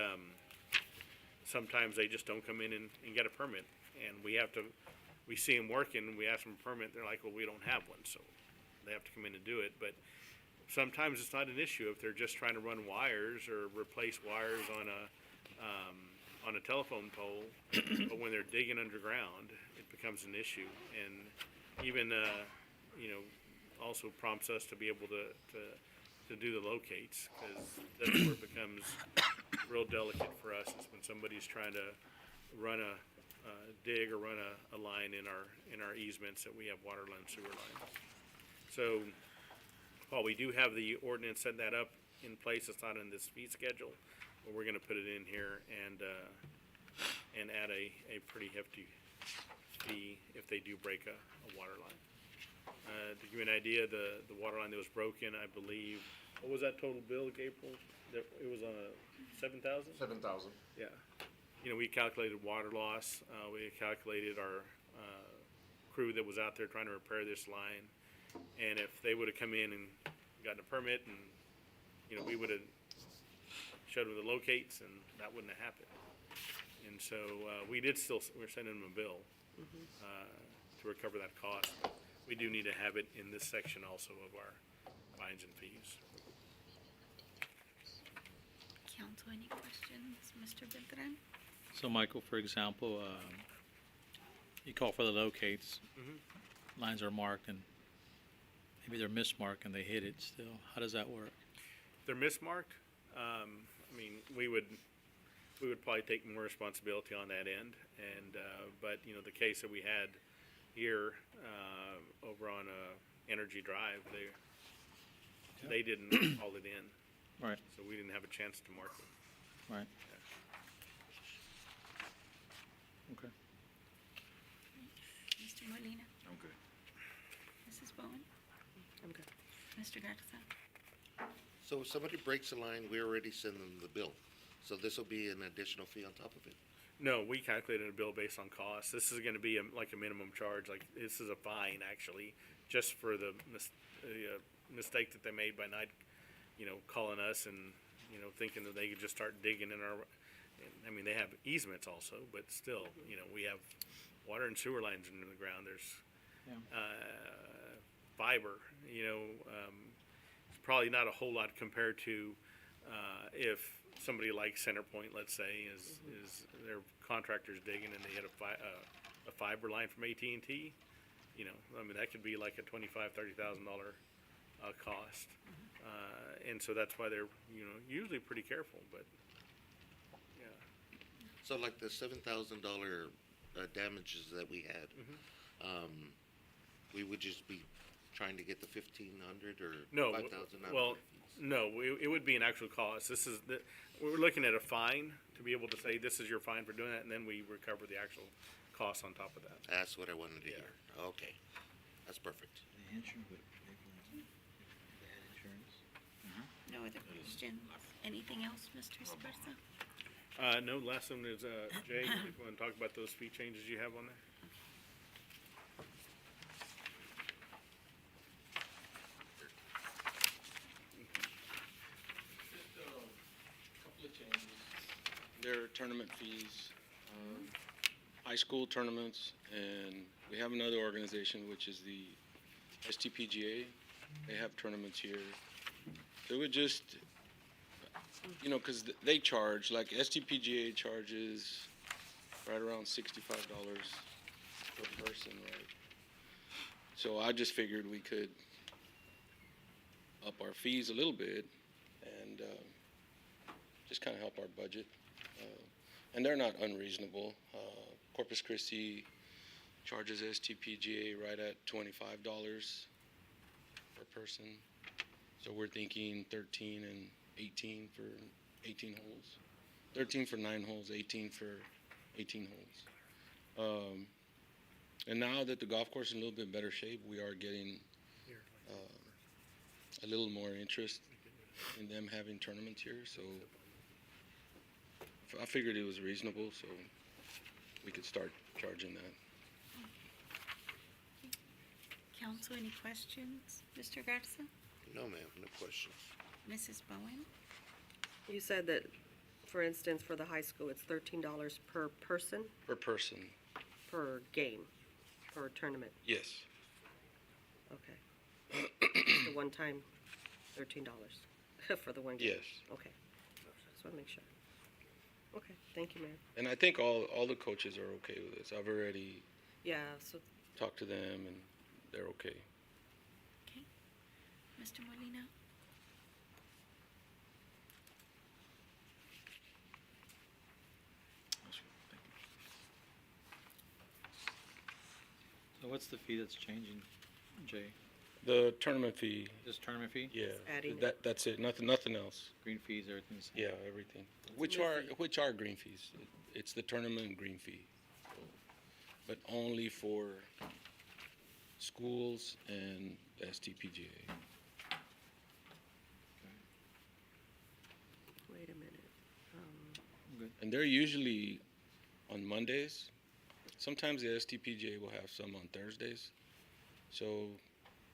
sometimes they just don't come in and get a permit. And we see them working, we ask them for a permit, they're like, well, we don't have one, so they have to come in and do it. But sometimes it's not an issue if they're just trying to run wires or replace wires on a telephone pole. But when they're digging underground, it becomes an issue, and even also prompts us to be able to do the locates, because that's where it becomes real delicate for us, is when somebody's trying to run dig or run a line in our easements that we have water line, sewer line. So while we do have the ordinance set that up in place, it's not in this fee schedule, but we're gonna put it in here and add a pretty hefty fee if they do break a water line. To give you an idea, the water line that was broken, I believe, what was that total bill, April? It was on a 7,000? 7,000. Yeah. We calculated water loss, we calculated our, crew that was out there trying to repair this line. And if they would've come in and gotten a permit and, you know, we would've showed them the locates and that wouldn't have happened. And so, we're sending them a bill, to recover that cost. We do need to have it in this section also of our fines and fees. Council, any questions? Mr. Beltran? So Michael, for example, you call for the locates, lines are marked and maybe they're mismarked and they hit it still. How does that work? If they're mismarked, I mean, we would probably take more responsibility on that end. And, but, you know, the case that we had here, over on, Energy Drive, they didn't haul it in. Right, So we didn't have a chance to mark it. right. Okay. Mr. Molina? I'm good. Mrs. Bowen? I'm good. Mr. Garza? So if somebody breaks a line, we already send them the bill. So this will be an additional fee on top of it. No, we calculated a bill based on cost. This is gonna be like a minimum charge, like, this is a fine, actually, just for the mistake that they made by not, you know, calling us and, you know, thinking that they could just start digging in our, I mean, they have easements also, but still, you know, we have water and sewer lines into the ground. There's, fiber, you know, it's probably not a whole lot compared to, if somebody like Centerpoint, let's say, is their contractors digging and they hit a fiber line from AT&T, you know, I mean, that could be like a $25,000-$30,000 cost. And so that's why they're, you know, usually pretty careful, but, yeah. So like the $7,000 damages that we had, we would just be trying to get the 1,500 or No, 5,000 out well, of fees? no, it would be an actual cost. This is, we're looking at a fine to be able to say, this is your fine for doing that, and then we recover the actual cost on top of that. That's what I wanted to hear. Okay, that's perfect. No other questions? Anything else, Mr. Esparza? No, last one is, Jay, if you want to talk about those fee changes you have on there? Just a couple of changes. There are tournament fees, high school tournaments, and we have another organization, which is the STPGA. They have tournaments here. It would just, you know, because they charge, like STPGA charges right around $65 per person, right? So I just figured we could up our fees a little bit and just kind of help our budget. And they're not unreasonable. Corpus Christi charges STPGA right at $25 per person. So we're thinking 13 and 18 for 18 holes. 13 for 9 holes, 18 for 18 holes. And now that the golf course is in a little bit better shape, we are getting a little more interest in them having tournaments here. So I figured it was reasonable, so we could start charging that. Council, any questions? Mr. Garza? No, ma'am, no questions. Mrs. Bowen? You said that, for instance, for the high school, it's $13 per person, Per person, per game, per tournament. yes. Okay. The one time, $13 for the one game? Yes. Okay. Just want to make sure. Okay, thank you, Mayor. And I think all the coaches are okay with this. I've already Yeah, so talked to them and they're okay. Okay. Mr. Molina? So what's the fee that's changing, Jay? The tournament fee, Just tournament fee? yeah, adding that's it, nothing else. Green fees, everything's the same? Yeah, everything. new Which are green fees. It's the tournament green fee. But only for schools and STPGA. wait a minute. And they're usually on Mondays sometimes the STPJ will have some on Thursdays. So,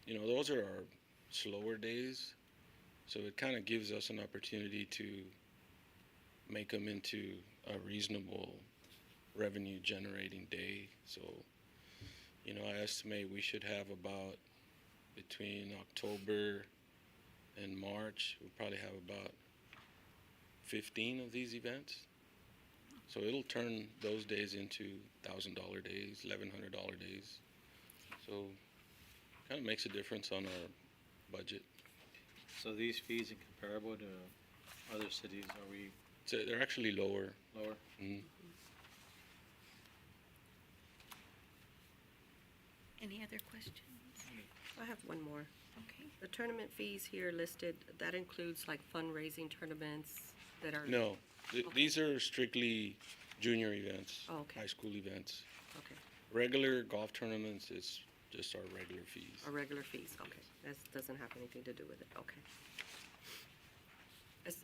you know, those are our slower days. So it kind of gives us an opportunity to make them into a reasonable revenue generating day. So, you know, I estimate we should have about between October and March, we'll probably have about 15 of these events. So it'll turn those days into $1,000 days, $1,100 days. So kind of makes a difference on our budget. So these fees are comparable to other cities, are we So they're actually lower. lower? Mhm. Any other questions? I have one more. Okay. The tournament fees here listed, that includes like fundraising tournaments that are? No, these are strictly junior events, Oh, okay. high school events. Okay, Regular golf tournaments is just our regular fees. or regular fees, okay. That doesn't have anything to do with it, okay.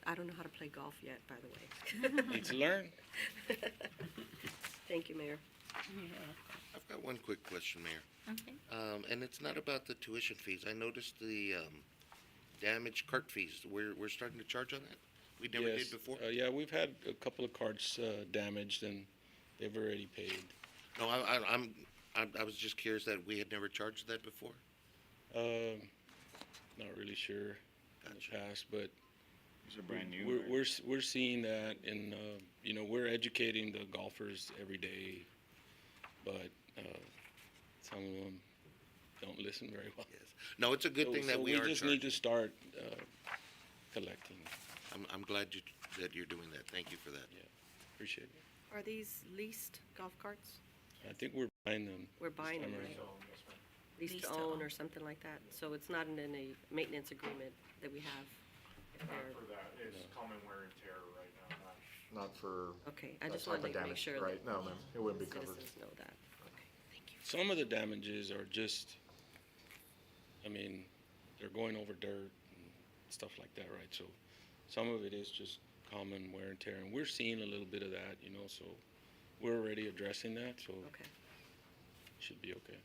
I don't know how to play golf yet, by the way. Need to learn. Thank you, Mayor. I've got one quick question, Mayor. Okay. And it's not about the tuition fees. I noticed the, damaged cart fees. We're starting to charge on that? We never Yes, did before? yeah, we've had a couple of carts damaged and they've already paid. No, I was just curious that we had never charged that before. Not really sure in the past, but These are brand new, right? we're seeing that in, you know, we're educating the golfers every day, but some of them don't listen very well. Yes. No, it's a good thing that So we are we just need charging. to start collecting. I'm glad that you're doing that. Thank you for that. Yeah, appreciate it. Are these leased golf carts? I think we're buying them. We're buying them, time right? around. Leased Leased to to own own. or something like that? So it's not in any maintenance agreement that we have? If Not they're- for that, it's common wear and tear right now, not for Okay, I that just type of wanted to make damage, sure right? that No, ma'am, it wouldn't be covered. citizens know that. Okay, thank you. Some of the damages are just, I mean, they're going over dirt and stuff like that, right? So some of it is just common wear and tear, and we're seeing a little bit of that, you know, so we're already addressing that, so Okay, should be okay.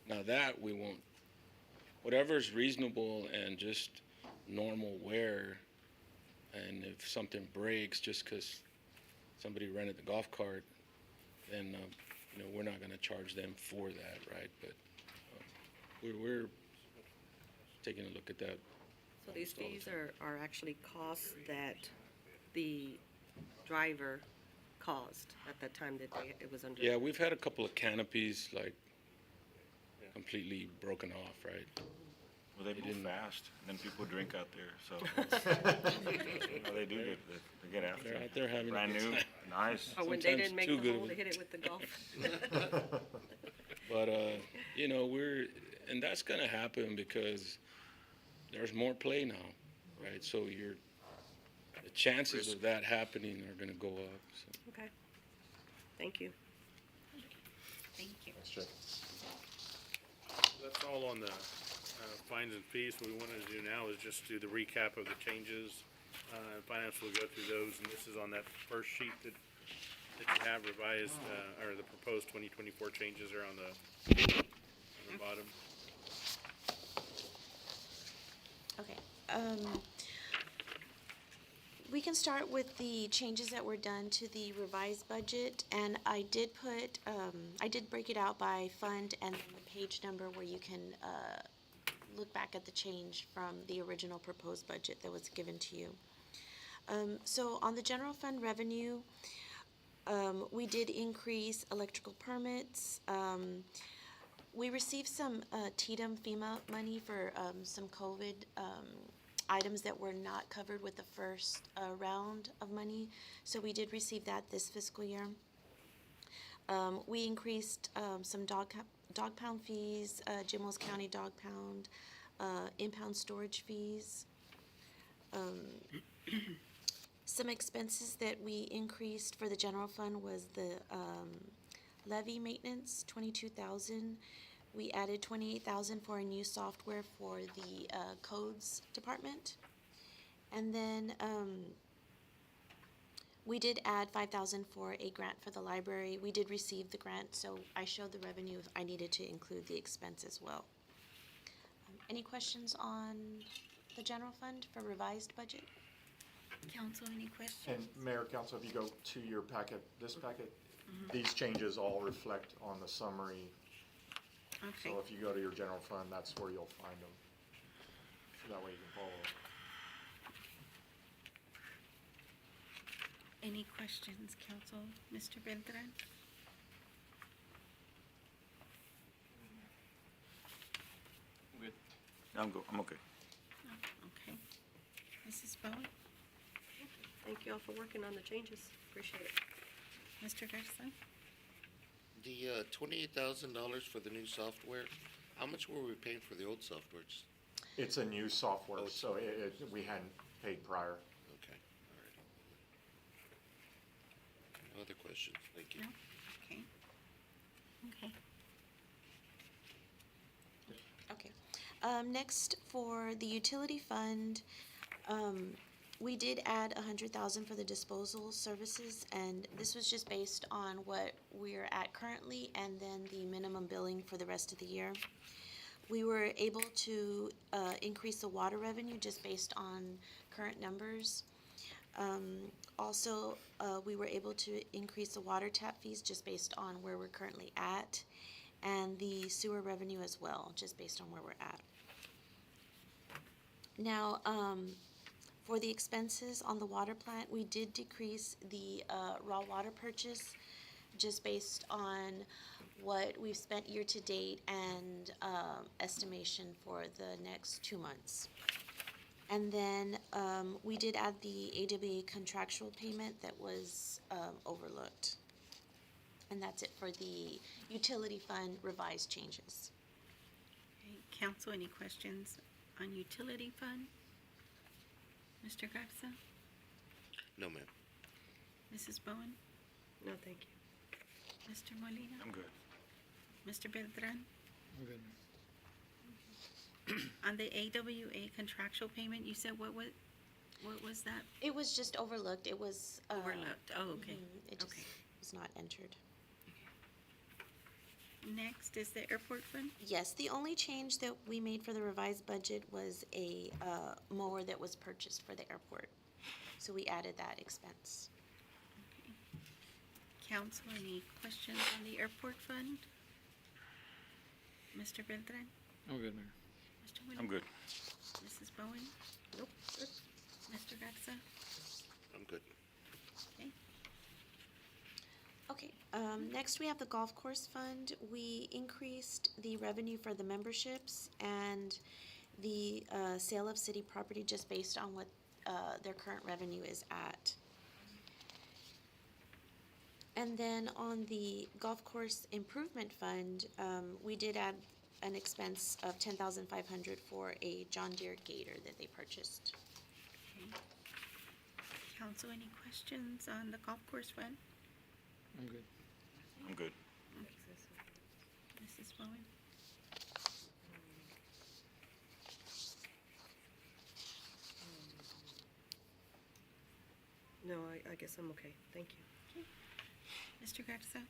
Now that we won't, whatever's reasonable and just normal wear, and if something breaks just 'cause somebody rented the golf cart, then, you know, we're not gonna charge them for that, right? But, we're taking a look at that. so these almost all the fees time. are actually costs that the driver caused at the time that it was under? Yeah, we've had a couple of canopies, like, completely broken off, right? Well, they move fast, and then people drink out there, so. No, they do they get after They're it. out there having a Brand good new, time. nice. Or when they Sometimes didn't make too the good of hole, it. they hit it with the golf? But, you know, and that's gonna happen because there's more play now, right? So the chances of that happening are gonna go up, so. Okay, thank you. Thank you. That's true. That's all on the fines and fees. What we wanted to do now is just do the recap of the changes. Finance will go through those, and this is on that first sheet that you have revised, or the proposed 2024 changes are on the bottom. Okay, we can start with the changes that were done to the revised budget, and I did put, I did break it out by fund and the page number where you can, look back at the change from the original proposed budget that was given to you. So on the general fund revenue, we did increase electrical permits. We received some TDM FEMA money for some COVID items that were not covered with the first round of money. So we did receive that this fiscal year. We increased some dog pound fees, Jim Wells County dog pound, impound storage fees. Some expenses that we increased for the general fund was the levy maintenance, 22,000. We added 28,000 for a new software for the codes department. And then We did add 5,000 for a grant for the library. We did receive the grant, so I showed the revenue. I needed to include the expense as well. Any questions on the general fund for revised budget? Council, any questions? And Mayor, Council, if you go to your packet, this packet, these changes all reflect on the summary. Okay, So if you go to your general fund, that's where you'll find them. So that way you can follow. any questions, council? Mr. Beltran? I'm okay. Okay. Mrs. Bowen? Thank you all for working on the changes. Appreciate it. Mr. Garza? The $28,000 for the new software, how much were we paying for the old softwares? It's a new software, Oh, so we hadn't paid prior. Okay, all right. No other questions? Thank you. No? Okay. Okay. Okay. Next, for the utility fund, we did add 100,000 for the disposal services, and this was just based on what we're at currently and then the minimum billing for the rest of the year. We were able to increase the water revenue just based on current numbers. Also, we were able to increase the water tap fees just based on where we're currently at, and the sewer revenue as well, just based on where we're at. Now, for the expenses on the water plant, we did decrease the raw water purchase just based on what we've spent year to date and estimation for the next 2 months. And then we did add the AWA contractual payment that was overlooked. And that's it for the utility fund revised changes. Okay, council, any questions on utility fund? Mr. Garza? No, ma'am. Mrs. Bowen? No, thank you. Mr. Molina? I'm good. Mr. Beltran? I'm good. On the AWA contractual payment, you said what was that? It was just overlooked. It was Overlooked. Oh, okay. It just Okay. was not entered. Next is the airport fund. Yes, the only change that we made for the revised budget was a mower that was purchased for the airport. So we added that expense. Council, any questions on the airport fund? Mr. Beltran? I'm good, Mayor. Mr. Williams? I'm good. Mrs. Bowen? Nope, good. Mr. Garza? I'm good. Okay. Okay, next we have the golf course fund. We increased the revenue for the memberships and the sale of city property just based on what their current revenue is at. And then on the golf course improvement fund, we did add an expense of $10,500 for a John Deere Gator that they purchased. Okay. Council, any questions on the golf course fund? I'm good. I'm good. Mrs. Bowen? No, I guess I'm okay. Thank you. Mr. Garza?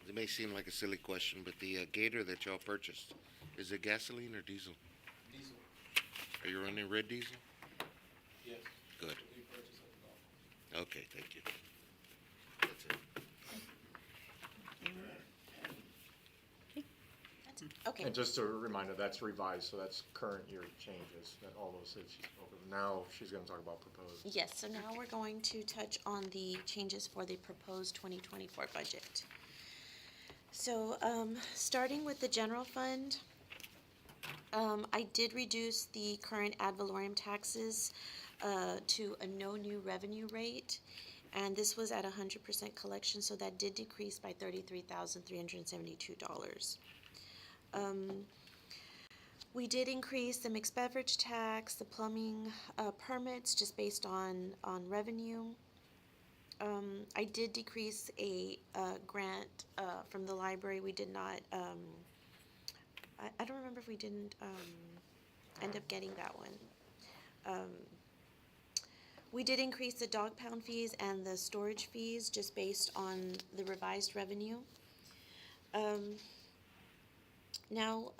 It may seem like a silly question, but the Gator that y'all purchased, is it gasoline or diesel? Diesel. Are you running red diesel? Yes. Good. We purchased at the golf. Okay, thank you. That's it. That's it. Okay. And just a reminder, that's revised, so that's current year changes, that all those that she spoke of. Now, she's gonna talk about proposed. Yes, so now we're going to touch on the changes for the proposed 2024 budget. So, starting with the general fund, I did reduce the current ad valorem taxes to a no new revenue rate, and this was at 100% collection, so that did decrease by $33,372. We did increase the mixed beverage tax, the plumbing permits, just based on revenue. I did decrease a grant from the library. We did not, I don't remember if we didn't end up getting that one. We did increase the dog pound fees and the storage fees just based on the revised revenue. Now,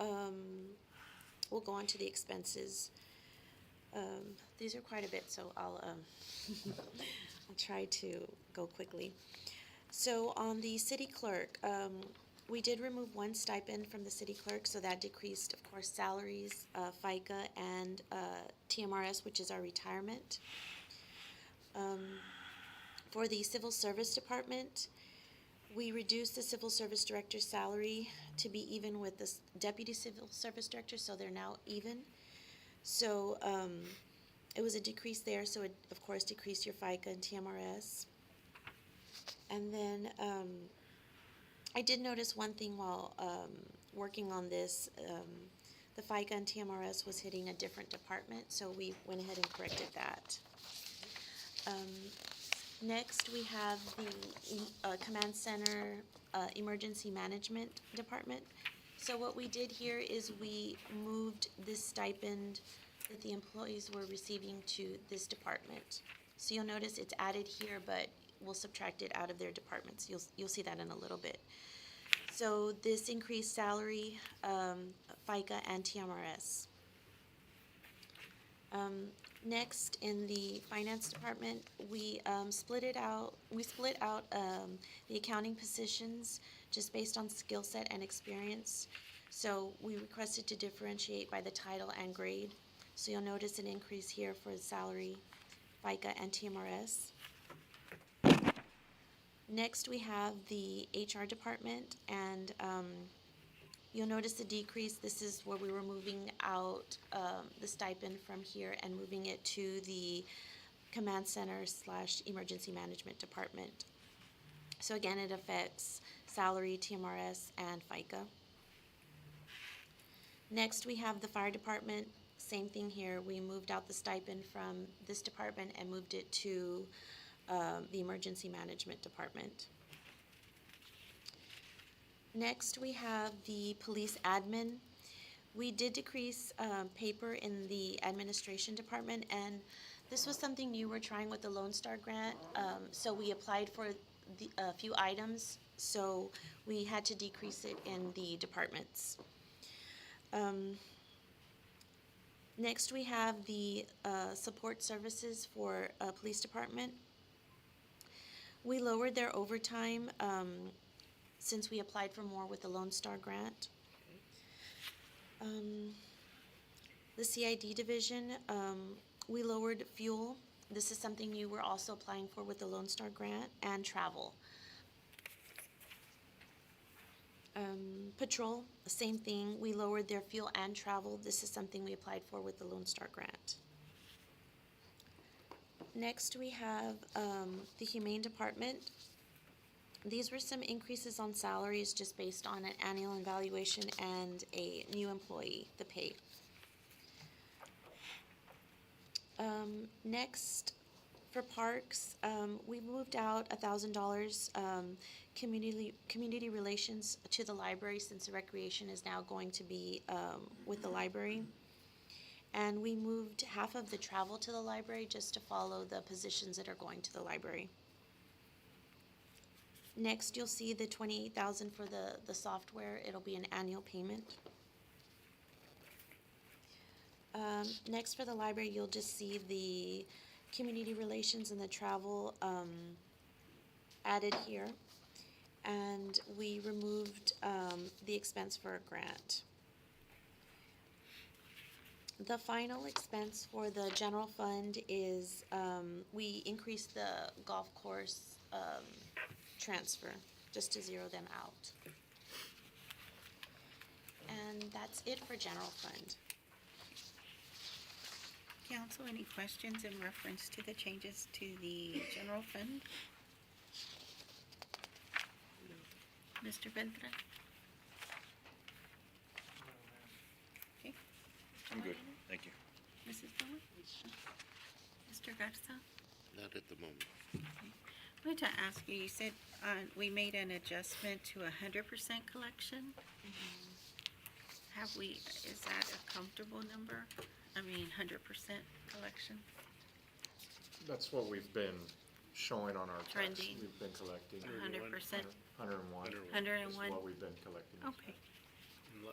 we'll go on to the expenses. These are quite a bit, so I'll try to go quickly. So on the city clerk, we did remove one stipend from the city clerk, so that decreased, of course, salaries, FICA, and TMRS, which is our retirement. For the civil service department, we reduced the civil service director's salary to be even with the deputy civil service director, so they're now even. So it was a decrease there, so it, of course, decreased your FICA and TMRS. And then I did notice one thing while working on this. The FICA and TMRS was hitting a different department, so we went ahead and corrected that. Next, we have the Command Center Emergency Management Department. So what we did here is we moved this stipend that the employees were receiving to this department. So you'll notice it's added here, but we'll subtract it out of their departments. You'll see that in a little bit. So this increased salary, FICA and TMRS. Next, in the finance department, we split out the accounting positions just based on skill set and experience. So we requested to differentiate by the title and grade. So you'll notice an increase here for salary, FICA, and TMRS. Next, we have the HR department, and you'll notice the decrease. This is where we were moving out the stipend from here and moving it to the Command Center / Emergency Management Department. So again, it affects salary, TMRS, and FICA. Next, we have the fire department. Same thing here. We moved out the stipend from this department and moved it to the Emergency Management Department. Next, we have the police admin. We did decrease paper in the administration department, and this was something new we're trying with the Lone Star Grant. So we applied for a few items, so we had to decrease it in the departments. Next, we have the support services for police department. We lowered their overtime since we applied for more with the Lone Star Grant. The CID division, we lowered fuel. This is something new we're also applying for with the Lone Star Grant, and travel. Patrol, same thing. We lowered their fuel and travel. This is something we applied for with the Lone Star Grant. Next, we have the Humane Department. These were some increases on salaries just based on an annual evaluation and a new employee, the pay. Next, for parks, we moved out $1,000 community relations to the library, since the recreation is now going to be with the library. And we moved half of the travel to the library just to follow the positions that are going to the library. Next, you'll see the $28,000 for the software. It'll be an annual payment. Next, for the library, you'll just see the community relations and the travel added here. And we removed the expense for a grant. The final expense for the general fund is we increased the golf course transfer just to zero them out. And that's it for general fund. Council, any questions in reference to the changes to the general fund? Mr. Ventura? Okay. I'm good, thank you. Mrs. Bowen? Mr. Garza? Not at the moment. I wanted to ask you, you said we made an adjustment to 100% collection? Is that a comfortable number? I mean, 100% collection? That's what we've been showing on our tax. Trending. We've been collecting. 100%. 101. 101. Is what we've been collecting. Okay. And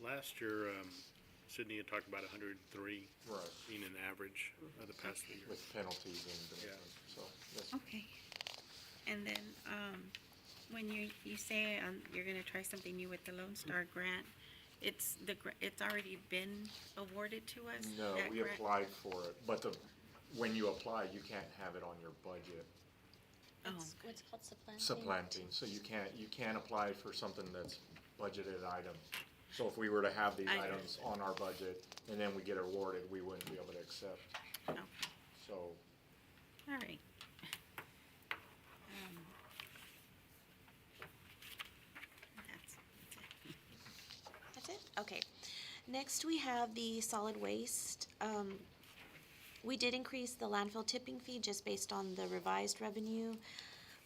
last year, Sydney had talked about 103 Right. being an average of the past 3 years. With penalties and, so, yes. Okay. And then, when you say, you're gonna try something new with the Lone Star grant, it's already been awarded to us? No, that we grant? applied for it, but when you apply, you can't have it on your budget. Oh, What's called supplanting? Supplanting, so you can't apply for something that's budgeted item. So if we were to have these I- items on our budget and then we get awarded, we wouldn't be able to accept. okay, So, all right. That's it. That's it? Okay. Next, we have the solid waste. We did increase the landfill tipping fee just based on the revised revenue.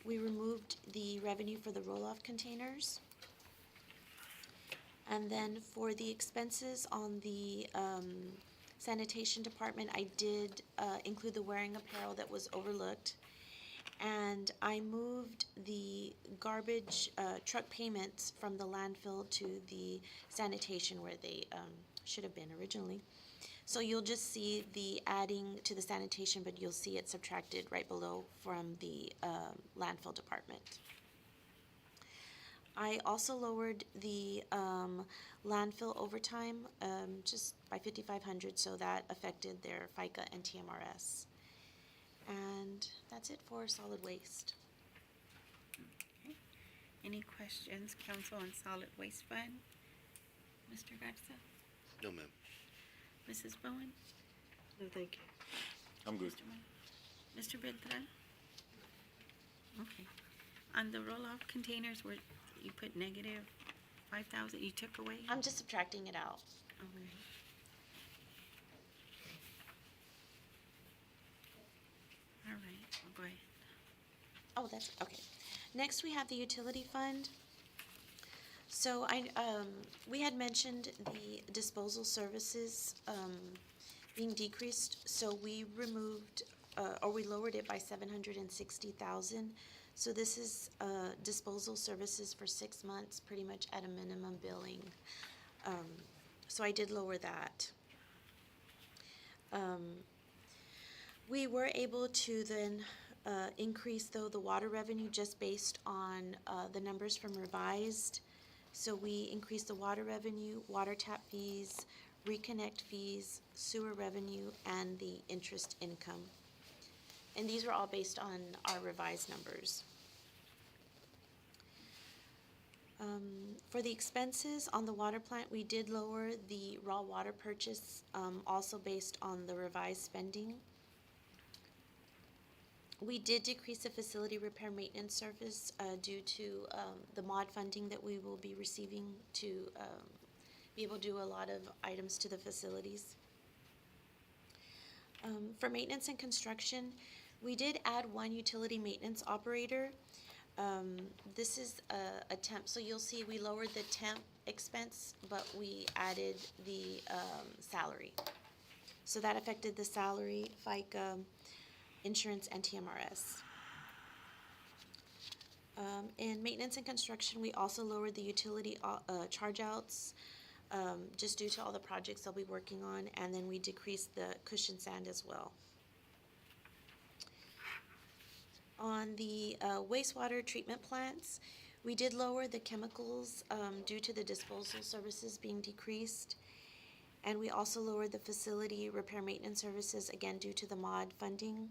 We removed the revenue for the roll-off containers. And then for the expenses on the sanitation department, I did include the wearing apparel that was overlooked. And I moved the garbage truck payments from the landfill to the sanitation where they should have been originally. So you'll just see the adding to the sanitation, but you'll see it subtracted right below from the landfill department. I also lowered the landfill overtime just by $5,500, so that affected their FICA and TMRS. And that's it for solid waste. Okay. Any questions, council, on solid waste fund? Mr. Garza? No, ma'am. Mrs. Bowen? No, thank you. I'm good. Mr. Beltran? Okay. On the roll-off containers where you put negative 5,000, you took away? I'm just subtracting it out. Okay. All right, go ahead. Oh, that's, okay. Next, we have the utility fund. So we had mentioned the disposal services being decreased, so we removed, or we lowered it by 760,000. So this is disposal services for 6 months, pretty much at a minimum billing. So I did lower that. We were able to then increase, though, the water revenue just based on the numbers from revised. So we increased the water revenue, water tap fees, reconnect fees, sewer revenue, and the interest income. And these were all based on our revised numbers. For the expenses on the water plant, we did lower the raw water purchase, also based on the revised spending. We did decrease the facility repair maintenance service due to the mod funding that we will be receiving to be able to do a lot of items to the facilities. For maintenance and construction, we did add one utility maintenance operator. This is a temp, so you'll see we lowered the temp expense, but we added the salary. So that affected the salary, FICA, insurance, and TMRS. In maintenance and construction, we also lowered the utility charge-outs just due to all the projects they'll be working on, and then we decreased the cushion sand as well. On the wastewater treatment plants, we did lower the chemicals due to the disposal services being decreased. And we also lowered the facility repair maintenance services, again, due to the mod funding.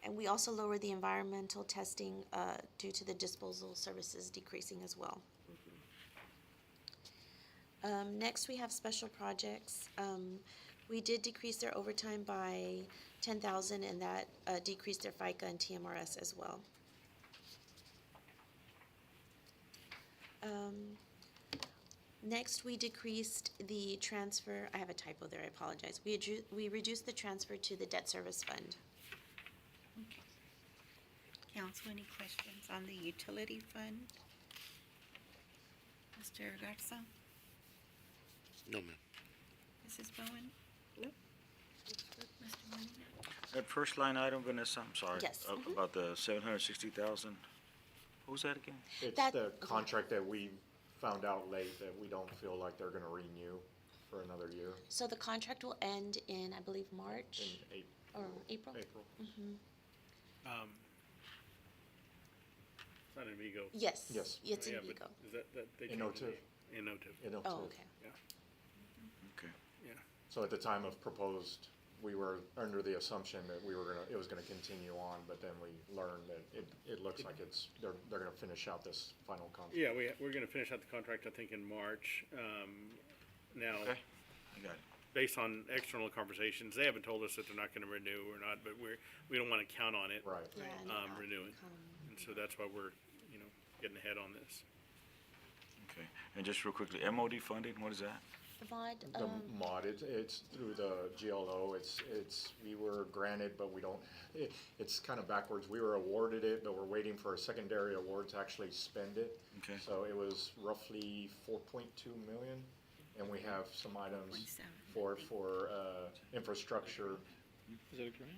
And we also lowered the environmental testing due to the disposal services decreasing as well. Next, we have special projects. We did decrease their overtime by 10,000, and that decreased their FICA and TMRS as well. Next, we decreased the transfer. I have a typo there, I apologize. We reduced the transfer to the debt service fund. Council, any questions on the utility fund? Mr. Garza? No, ma'am. Mrs. Bowen? No, that's Mr. Molina? That first line item, Vanessa, I'm sorry. Yes, mhm. About the 760,000. What was that again? It's That- the contract that we found out late that we don't feel like they're gonna renew for another year So the contract will end in, I believe, in March or April? April. Mhm. It's not in Vigo. Yes. Yes. It's in Yeah, but Vigo. Is that, they In changed the O2. name. In O2. Oh, okay. Okay. Yeah. So at the time of proposed, we were under the assumption that it was gonna continue on, but then we learned that it looks like they're gonna finish out this final contract. Yeah, we're gonna finish out the contract, I think, in March. Now, Okay, I got it. based on external conversations, they haven't told us that they're not gonna renew or not, but we don't wanna count on it. Right. Yeah, and Renewing. And so that's why we're, getting ahead on this. Okay. And just real quickly, MOD funding, what is that? The mod, The mod, it's through the GLO, we were granted, but we don't, it's kind of backwards. We were awarded it, but we're waiting for a secondary award to actually spend it. Okay. So it was roughly 4.2 million, and we have some items for infrastructure. Is it a grant?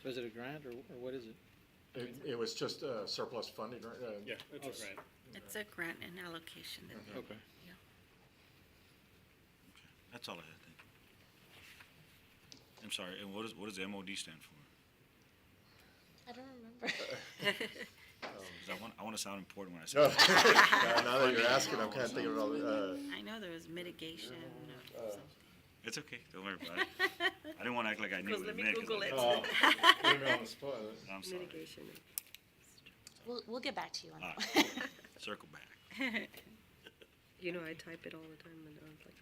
So is it a grant or what is it? It was just surplus funding, right? Yeah, it's a grant. It's a grant and allocation that they Okay. That's all I had, thank you. I'm sorry, and what does MOD stand for? I don't remember. 'Cause I want to sound important when I say it. Now that you're asking, I'm kind of thinking about, I know there was mitigation or something. It's okay, don't worry about it. I didn't want to act like I knew what it meant. 'cause Google I- it. put me on the spot. I'm sorry. Mitigation. We'll get back to you on All that. right, circle back. You know, I type it all the time and I was like,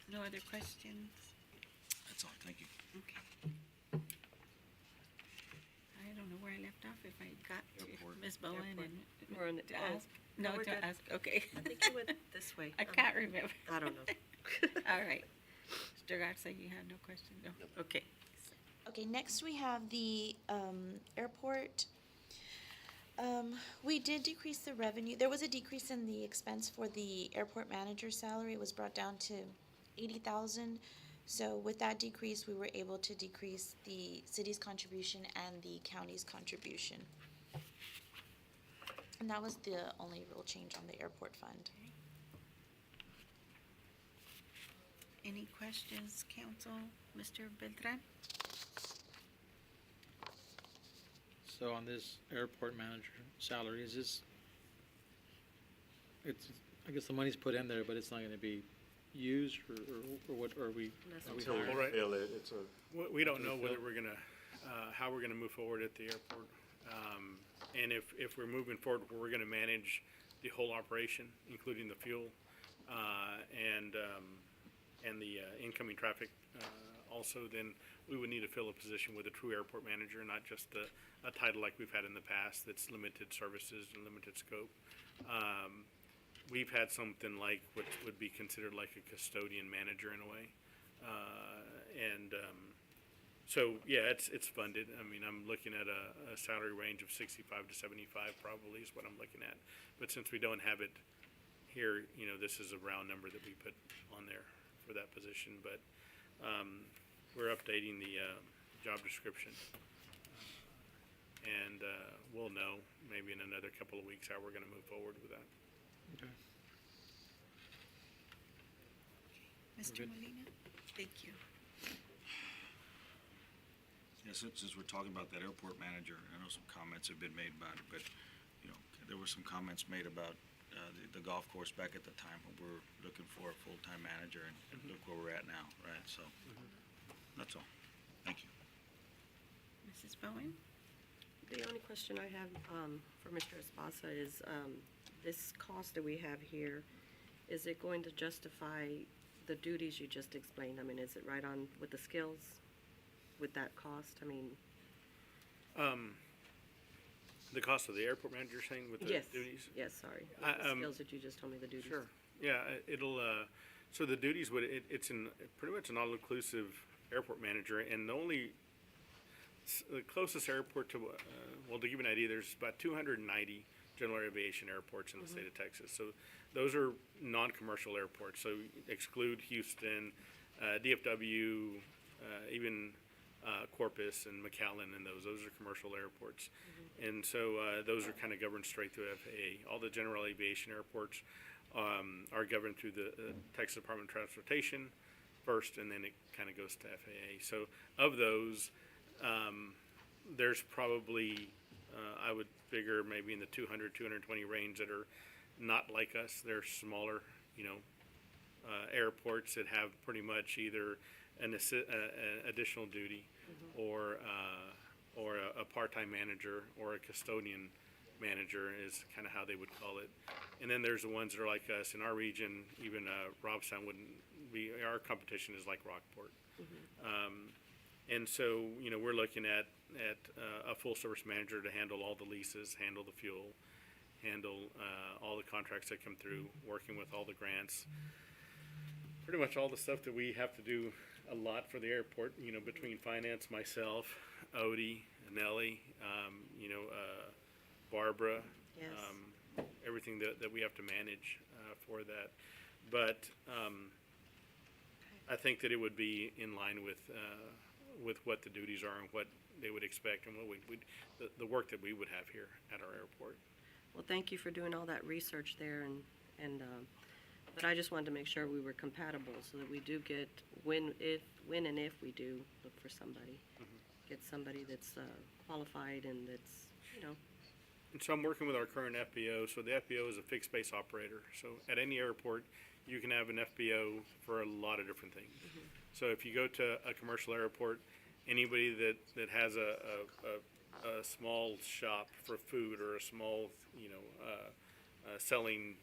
No other questions? That's all, thank you. Okay. I don't know where I left off, if I got to Airport. Ms. Bowen Airport. and We're on the- to oh, ask. no, No, we're to good. ask, okay. I think you went this way. I can't remember. I don't know. All right. Mr. Garza, you have no question? No? Okay. Okay, next we have the airport. We did decrease the revenue. There was a decrease in the expense for the airport manager's salary. It was brought down to 80,000. So with that decrease, we were able to decrease the city's contribution and the county's contribution. And that was the only real change on the airport fund. Any questions, council? Mr. Beltran? So on this airport manager salary, is this, I guess the money's put in there, but it's not gonna be used, or what, are we Until we All right. feel it, it's a. We don't know whether we're gonna, how we're gonna move forward at the airport. And if we're moving forward, we're gonna manage the whole operation, including the fuel, and the incoming traffic, also, then we would need to fill a position with a true airport manager, not just a title like we've had in the past that's limited services and limited scope. We've had something like what would be considered like a custodian manager in a way. So, yeah, it's funded. I mean, I'm looking at a salary range of 65 to 75 probably is what I'm looking at. But since we don't have it here, this is a round number that we put on there for that position. But we're updating the job description. And we'll know maybe in another couple of weeks how we're going to move forward with that. Okay. Mr. Molina? Thank you. Yeah, since we're talking about that airport manager, I know some comments have been made about it, but, there were some comments made about the golf course back at the time when we were looking for a full-time manager, and look where we're at now, right? So, that's all. Thank you. Mrs. Bowen? The only question I have for Mr. Espasa is, this cost that we have here, is it going to justify the duties you just explained? I mean, is it right on with the skills, with that cost? I mean, The cost of the airport manager saying with the yes, duties? yes, sorry. I- With the skills that you just told me, the duties. Sure. Yeah, it'll, so the duties it's pretty much an all-inclusive airport manager, and the closest airport to, to give you an idea, there's about 290 general aviation airports in the state of Texas. So those are non-commercial airports, so exclude Houston, DFW, even Corpus and McAllen and those are commercial airports. And so those are kind of governed straight through FAA. All the general aviation airports are governed through the Texas Department of Transportation first, and then it kind of goes to FAA. So of those, there's probably, I would figure maybe in the 200, 220 range that are not like us. They're smaller, airports that have pretty much either an additional duty or a part-time manager or a custodian manager is kind of how they would call it. And then there's the ones that are like us in our region. Even Robstown wouldn't be, our competition is like Rockport. And so, we're looking at a full-service manager to handle all the leases, handle the fuel, handle all the contracts that come through, working with all the grants. Pretty much all the stuff that we have to do a lot for the airport, between finance, myself, Odie, Nellie, Barbara, Yes. everything that we have to manage for that. But I think that it would be in line with what the duties are and what they would expect and what the work that we would have here at our airport. Well, thank you for doing all that research there, but I just wanted to make sure we were compatible so that we do get, when and if we do look for somebody, get somebody that's qualified and that's, And so I'm working with our current FBO. So the FBO is a fixed base operator. So at any airport, you can have an FBO for a lot of different things. So if you go to a commercial airport, anybody that has a small shop for food or a small, selling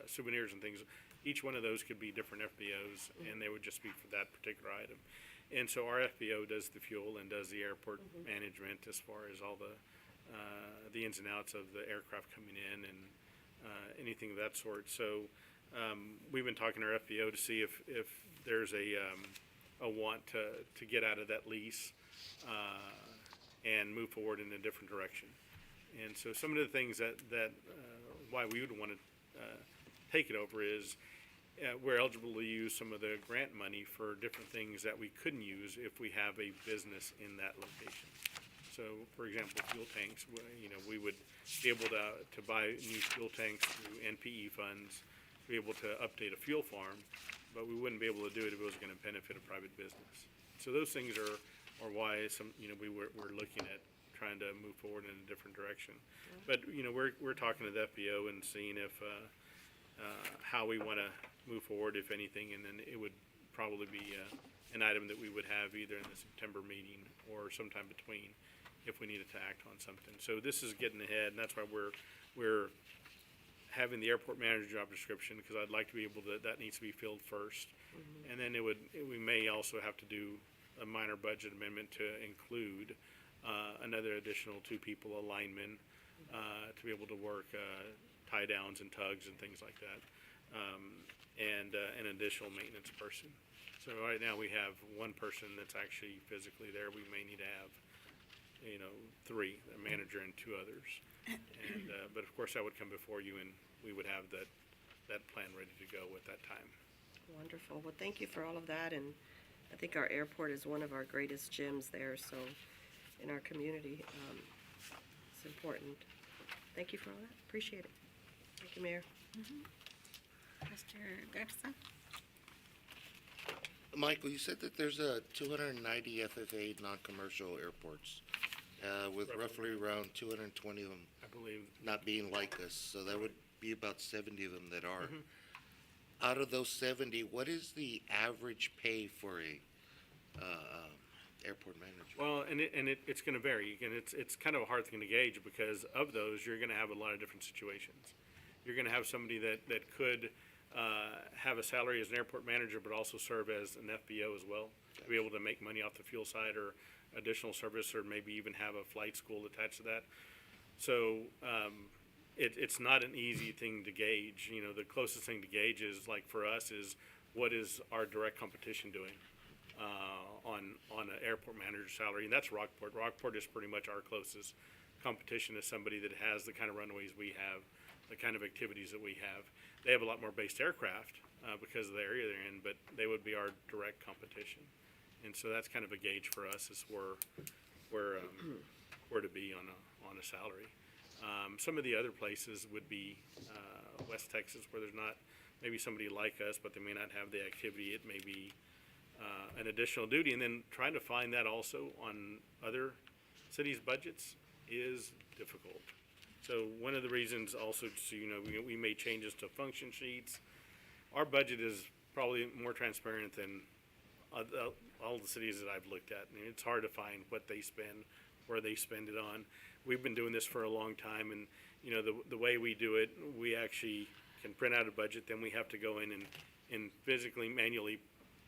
souvenirs and things, each one of those could be different FBOs, and they would just be for that particular item. And so our FBO does the fuel and does the airport management as far as all the ins and outs of the aircraft coming in and anything of that sort. So we've been talking to our FBO to see if there's a want to get out of that lease and move forward in a different direction. And so some of the things that why we would want to take it over is we're eligible to use some of the grant money for different things that we couldn't use if we have a business in that location. So, for example, fuel tanks, we would be able to buy new fuel tanks through NPE funds, be able to update a fuel farm, but we wouldn't be able to do it if it was going to benefit a private business. So those things are why we're looking at trying to move forward in a different direction. But, we're talking to the FBO and seeing if how we want to move forward, if anything, and then it would probably be an item that we would have either in the September meeting or sometime between if we needed to act on something. So this is getting ahead, and that's why we're having the airport manager job description, because I'd like to be able to, that needs to be filled first. And then we may also have to do a minor budget amendment to include another additional 2 people, a lineman, to be able to work tie downs and tugs and things like that, and an additional maintenance person. So right now we have 1 person that's actually physically there. We may need to have 3, a manager and 2 others. And but of course that would come before you, and we would have that plan ready to go at that time. wonderful. Well, thank you for all of that, and I think our airport is one of our greatest gems there, so, in our community, it's important. Thank you for all that, appreciate it. Thank you, Mayor. Mr. Garza? Michael, you said that there's 290 FFA non-commercial airports, with roughly around 220 of them I believe. not being like us, so that would be about 70 of them that are. Out of those 70, what is the average pay for a airport manager? Well, it's going to vary. Again, it's kind of a hard thing to gauge, because of those, you're going to have a lot of different situations. You're going to have somebody that could have a salary as an airport manager, but also serve as an FBO as well, to be able to make money off the fuel side or additional service, or maybe even have a flight school attached to that. So it's not an easy thing to gauge. The closest thing to gauge is, like for us, is what is our direct competition doing on an airport manager salary, and that's Rockport. Rockport is pretty much our closest competition, is somebody that has the kind of runways we have, the kind of activities that we have. They have a lot more based aircraft, because of the area they're in, but they would be our direct competition. And so that's kind of a gauge for us is where to be on a salary. Some of the other places would be West Texas, where there's not maybe somebody like us, but they may not have the activity. It may be an additional duty, and then trying to find that also on other cities' budgets is difficult. So one of the reasons also, so you know, we made changes to function sheets. Our budget is probably more transparent than all the cities that I've looked at. I mean, it's hard to find what they spend, where they spend it on. We've been doing this for a long time, and you know, the way we do it, we actually can print out a budget, then we have to go in and physically, manually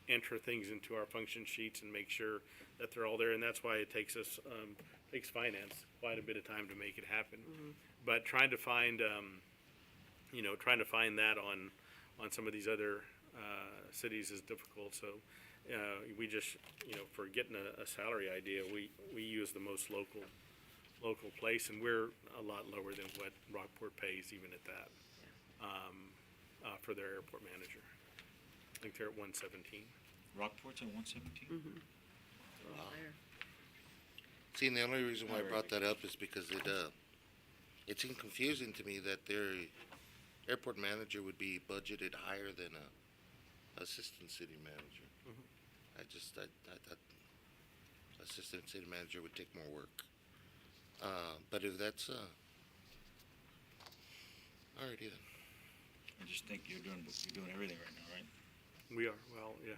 enter things into our function sheets and make sure that they're all there, and that's why it takes us, takes finance quite a bit of time to make it happen. But trying to find, trying to find that on some of these other cities is difficult, so we just, for getting a salary idea, we use the most local place, and we're a lot lower than what Rockport pays even at that, for their airport manager. I think they're at 117. Rockport's at 117? See, and the only reason why I brought that up is because it seemed confusing to me that their airport manager would be budgeted higher than a assistant city manager. I thought assistant city manager would take more work. But if that's, alrighty then. I just think you're doing everything right now, right? We are, well, yeah.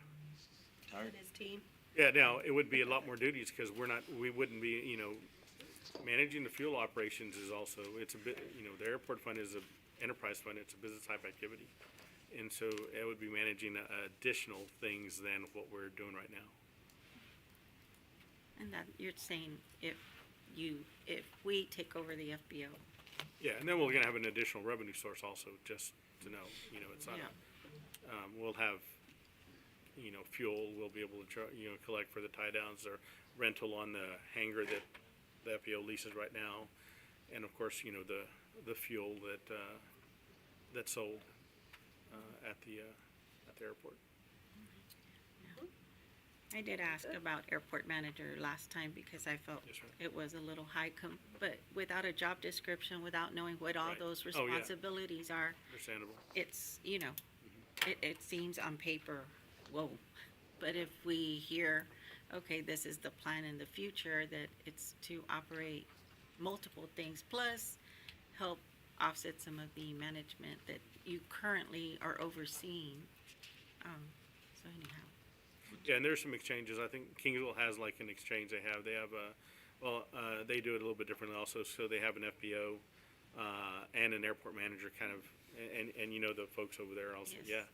Tired? His team. Yeah, now, it would be a lot more duties, because we wouldn't be, managing the fuel operations is also, it's a bit, the airport fund is a enterprise fund, it's a business type activity. And so it would be managing additional things than what we're doing right now. And that, you're saying if we take over the FBO. Yeah, and then we're gonna have an additional revenue source also, just to know, it's not, we'll have, fuel, we'll be able to, collect for the tie downs or rental on the hangar that the FBO leases right now. And of course, the fuel that's sold, at the airport. I did ask about airport manager last time because I felt Yes, ma'am. it was a little high, but without a job description, without knowing what all Right. those Oh, yeah. responsibilities are, Understandable. it's, it seems on paper, whoa. But if we hear, okay, this is the plan in the future, that it's to operate multiple things, plus help offset some of the management that you currently are overseeing. So anyhow. Yeah, and there's some exchanges. I think Kingsville has like an exchange they have. They have they do it a little bit differently also. So they have an FBO, and an airport manager kind of, and the folks over there also, Yes.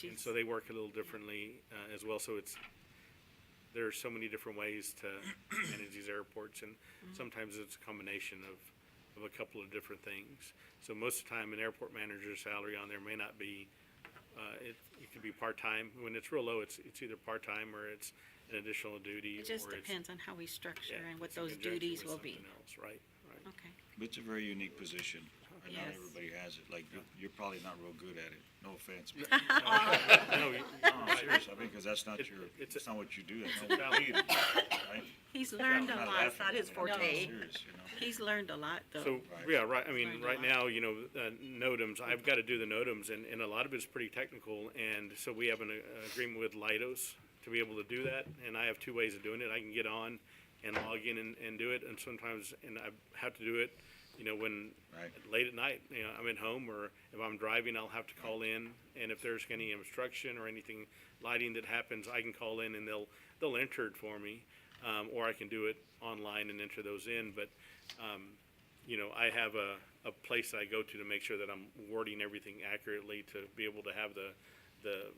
yeah. And so they work a little differently, as well. So there's so many different ways to manage these airports, and sometimes it's a combination of a couple of different things. So most of the time, an airport manager's salary on there may not be, it could be part-time. When it's real low, it's either part-time or it's an additional duty. It just or it's- depends on how we structure yeah, and what it's in those conjunction duties with will be. something else. Right. Okay. But it's a very unique position, and not Yes. everybody has it. Like, you're probably not real good at it. No offense. But No, I'm serious. I mean, because that's not it's that's not what you do. That's it's not a what you do, right? He's learned a I'm not lot. laughing. not his I mean, I'm forte. serious, He's learned a lot, though. So, Right. yeah, right, I mean, Learned a right lot. now, NOTAMs, I've got to do the NOTAMs, and a lot of it's pretty technical, and so we have an agreement with Leidos to be able to do that, and I have two ways of doing it. I can get on and log in and do it, and sometimes, and I have to do it, when, Right. late at night, I'm at home, or if I'm driving, I'll have to call in, and if there's any obstruction or anything, lighting that happens, I can call in and they'll enter it for me, or I can do it online and enter those in, but, I have a place that I go to make sure that I'm wording everything accurately to be able to have the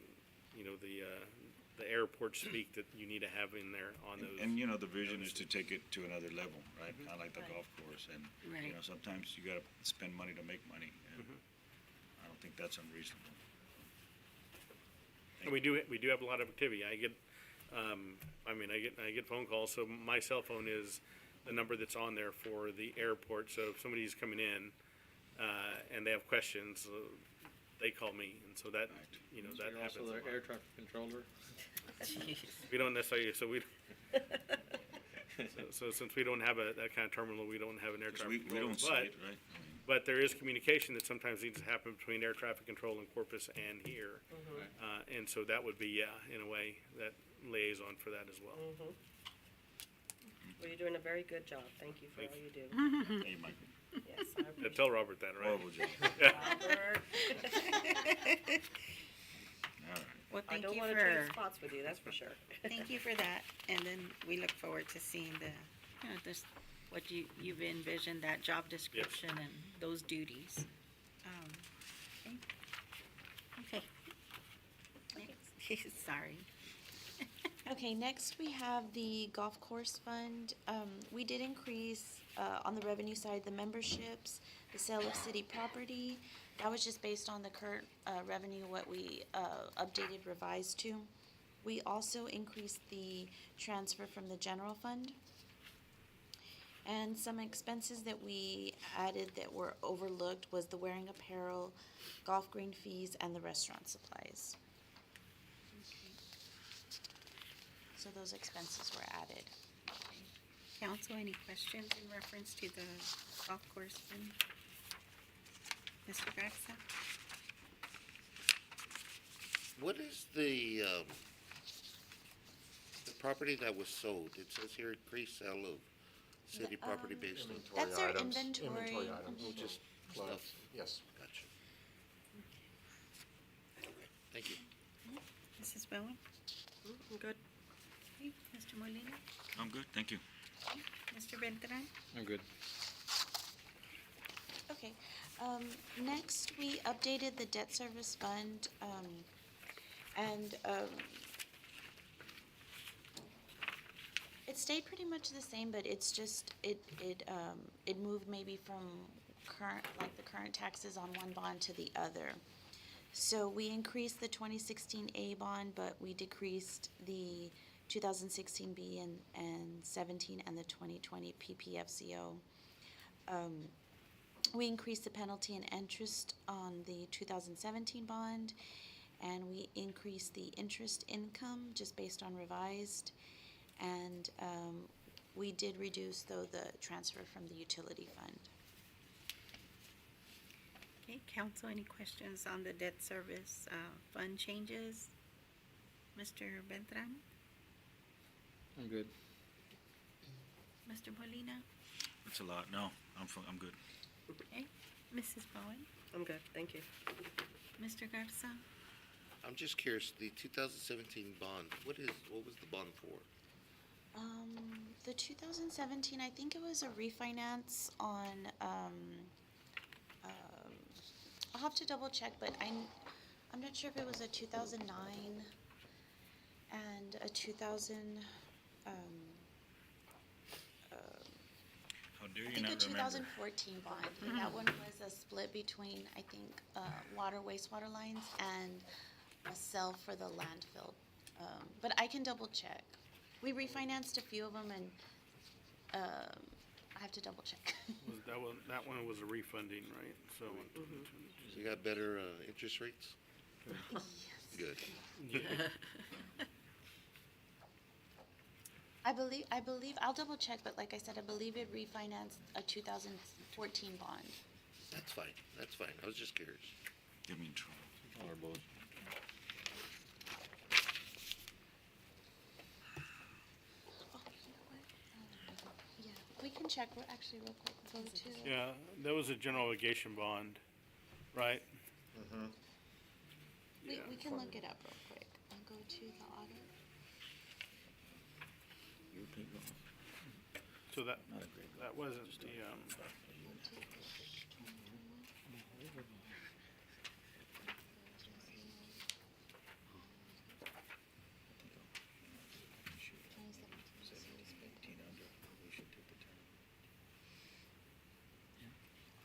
airport speak that you need to have in there on those. And the vision is to take it to another level, right? Kind of like the golf course, and Right. sometimes you got to spend money to make money, and I don't think that's unreasonable. And we do have a lot of activity. I get phone calls, so my cell phone is the number that's on there for the airport. So if somebody's coming in, and they have questions, they call me, and so that, you know, that You're happens. also a their lot. air traffic controller. We don't necessarily, so since we don't have that kind of terminal, we don't have an air traffic We controller. don't see it, right? But there is communication that sometimes needs to happen between air traffic control in Corpus and here. And so that would be, yeah, in a way, that liaison for that as well. Well, you're doing a very good job. Thank you for all you do. Hey, Mike. Yes, I appreciate Tell Robert that, right? Horrible job. Robert. All right. Well, I thank don't you want to trade for, spots with you, that's for sure. thank you for that. And then we look forward to seeing the, you know, this, what you've envisioned, that job description and those duties. Okay. Next. Sorry. Okay, next we have the golf course fund. We did increase, on the revenue side, the memberships, the sale of city property. That was just based on the current, revenue, what we, updated, revised to. We also increased the transfer from the general fund. And some expenses that we added that were overlooked was the wearing apparel, golf green fees, and the restaurant supplies. So those expenses were added. Council, any questions in reference to the golf course fund? Mr. Garza? What is the property that was sold? It says here increased sale of city property based on. That's their items. inventory. Inventory items, Mhm. just plugs, yes. Gotcha. Thank you. Mrs. Bowen? I'm good. Okay, Mr. Molina? I'm good, thank you. Mr. Beltran? I'm good. Okay, next we updated the debt service fund, and, it stayed pretty much the same, but it's just, it moved maybe from current, like the current taxes on one bond to the other. So we increased the 2016 A bond, but we decreased the 2016 B and 17 and the 2020 PPFCO. We increased the penalty and interest on the 2017 bond, and we increased the interest income just based on revised. And we did reduce, though, the transfer from the utility fund. Okay, council, any questions on the debt service, fund changes? Mr. Beltran? I'm good. Mr. Molina? That's a lot. No, I'm good. Okay, Mrs. Bowen? I'm good, thank you. Mr. Garza? I'm just curious, the 2017 bond, what was the bond for? The 2017, I think it was a refinance on, I'll have to double check, but I'm not sure if it was a 2009 and a 2000, How dare I you think a not remember? 2014 bond. And that one was a split between, I think, water, wastewater lines and a sell for the landfill. But I can double check. We refinanced a few of them, and I have to double check. That one was a refunding, right? So, So you got better interest rates? Good. I believe, I'll double check, but like I said, I believe it refinanced a 2014 bond. That's fine, that's fine. I was just curious. Get me in trouble. Our board. Oh, you know what? Yeah, we can check, we're actually real quick, go to. yeah, that was a general obligation bond, right? We can look it up real quick. I'll go to the audit. So that wasn't the,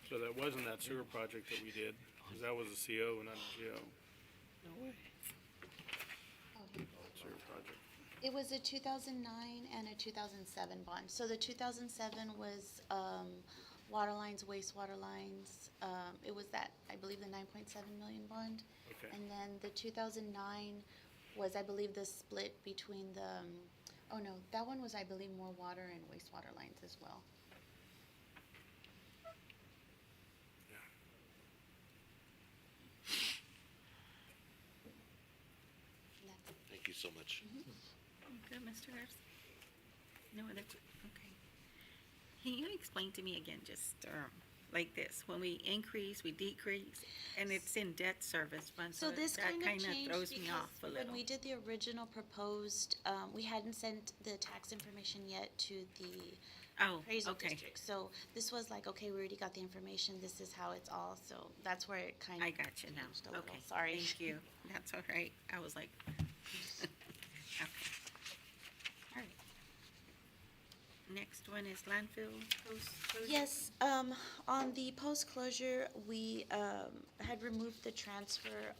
so that wasn't that sewer project that we did, because that was a CO and not a GO. No way. Sewer project. It was a 2009 and a 2007 bond. So the 2007 was water lines, wastewater lines. It was that, I believe, the 9.7 million bond. Okay. And then the 2009 was, I believe, the split between the, oh no, that one was, I believe, more water and wastewater lines as well. And that's it. Thank you so much. Good, Mr. Garza? No other, okay. Can you explain to me again, just, like this, when we increase, we decrease, and it's in debt service fund, So this that kind of kinda changed throws me because off a little. when we did the original proposed, we hadn't sent the tax information yet to the Oh, appraisal okay. district. So this was like, okay, we already got the information, this is how it's all, so that's where it kind of. I got you now, changed a little. okay. Sorry. Thank you, that's all right, I was like, okay. All right. Next one is landfill closure. Yes, on the post-closure, we, had removed the transfer,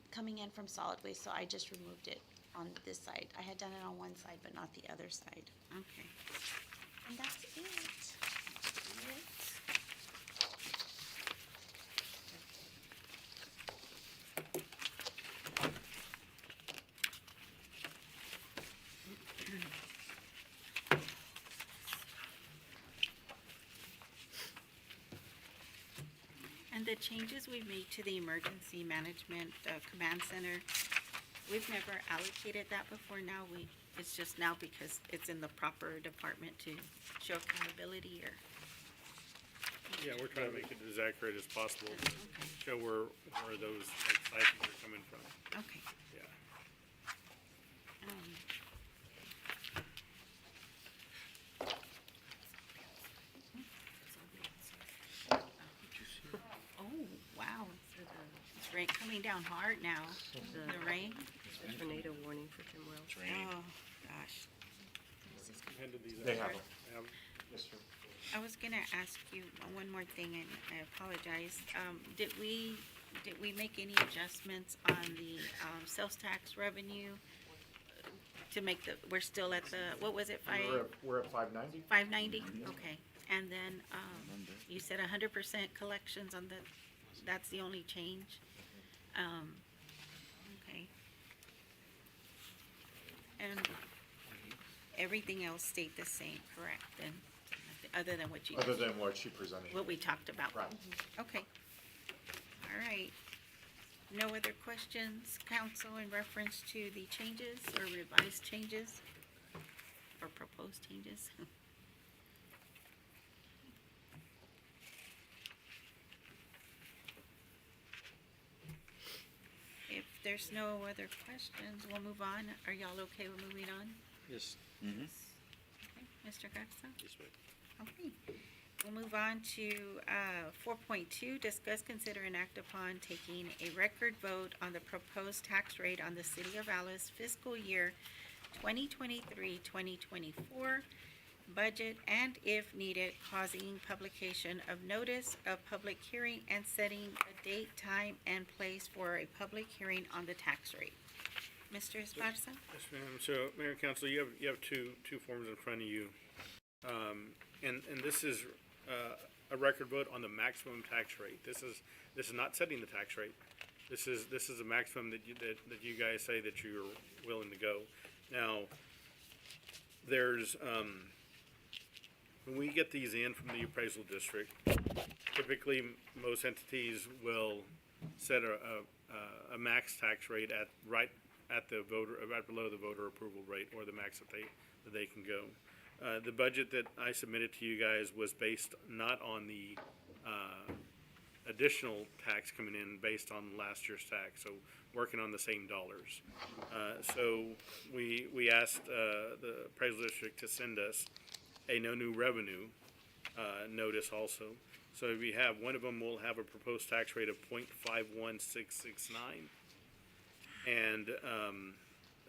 coming in from solid waste, so I just removed it on this side. I had done it on one side, but not the other side. Okay. And that's it. And the changes we've made to the emergency management, command center, we've never allocated that before, now it's just now because it's in the proper department to show accountability, or? Yeah, we're trying to make it as accurate as possible, to show where those like stipends are coming from, Okay. yeah. Um, Oh, wow. It's rain, coming down hard now, the rain. Tornado warning for Jim Wells. Oh, gosh. Handed these They out. have 'em. Have 'em. Yes, sir. I was gonna ask you one more thing, and I apologize. Did we make any adjustments on the, sales tax revenue? To make we're still at the, what was it, We're at 590? 590? Okay. And then, you said 100% collections on that's the only change? Okay. And everything else stayed the same, correct, then? Other than what you, Other than what she presented. what we talked about? Right. Okay. All right. No other questions, council, in reference to the changes or revised changes? Or proposed changes? If there's no other questions, we'll move on. Are y'all okay with moving on? Yes. Okay, Mr. Garza? Yes, ma'am. Okay, we'll move on to 4.2, discuss, consider, and act upon taking a record vote on the proposed tax rate on the City of Alice fiscal year 2023-2024 budget, and if needed, causing publication of notice of public hearing and setting a date, time, and place for a public hearing on the tax rate. Mr. Esparza? Yes, ma'am. So, Mayor and Council, you have two forms in front of you. And this is, a record vote on the maximum tax rate. This is not setting the tax rate. This is a maximum that you guys say that you're willing to go. Now, there's, when we get these in from the appraisal district, typically most entities will set a max tax rate right below the voter approval rate, or the max that they can go. The budget that I submitted to you guys was based not on the additional tax coming in, based on last year's tax, so working on the same dollars. So we asked the appraisal district to send us a no new revenue notice also. So we have, one of them will have a proposed tax rate of 0.51669, and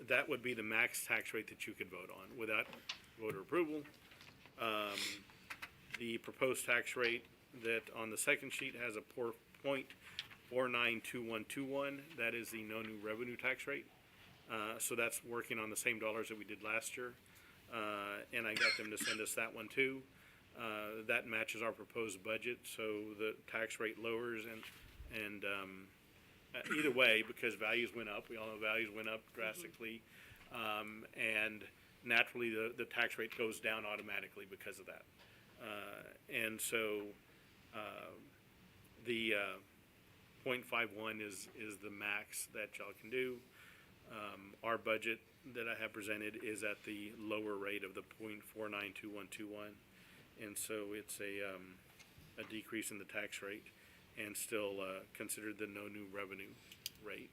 that would be the max tax rate that you could vote on without voter approval. The proposed tax rate that on the second sheet has a 0.492121, that is the no new revenue tax rate. So that's working on the same dollars that we did last year. And I got them to send us that one too. that matches our proposed budget, so the tax rate lowers and either way, because values went up, we all know values went up drastically, and naturally, the tax rate goes down automatically because of that. And so, the, 0.51 is the max that y'all can do. Our budget that I have presented is at the lower rate of the 0.492121. And so it's a decrease in the tax rate and still, considered the no new revenue rate.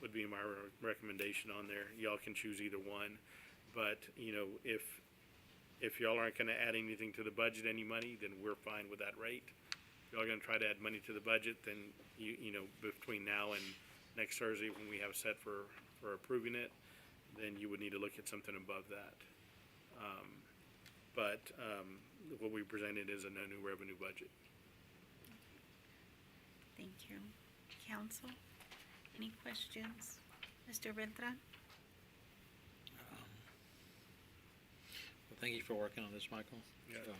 Would be my recommendation on there. Y'all can choose either one, but, you know, if y'all aren't gonna add anything to the budget, any money, then we're fine with that rate. If y'all gonna try to add money to the budget, then you know, between now and next Thursday, when we have set for approving it, then you would need to look at something above that. But what we presented is a no new revenue budget. Thank you. Council, any questions? Mr. Beltran? Well, thank you for working on this, Michael. Yeah.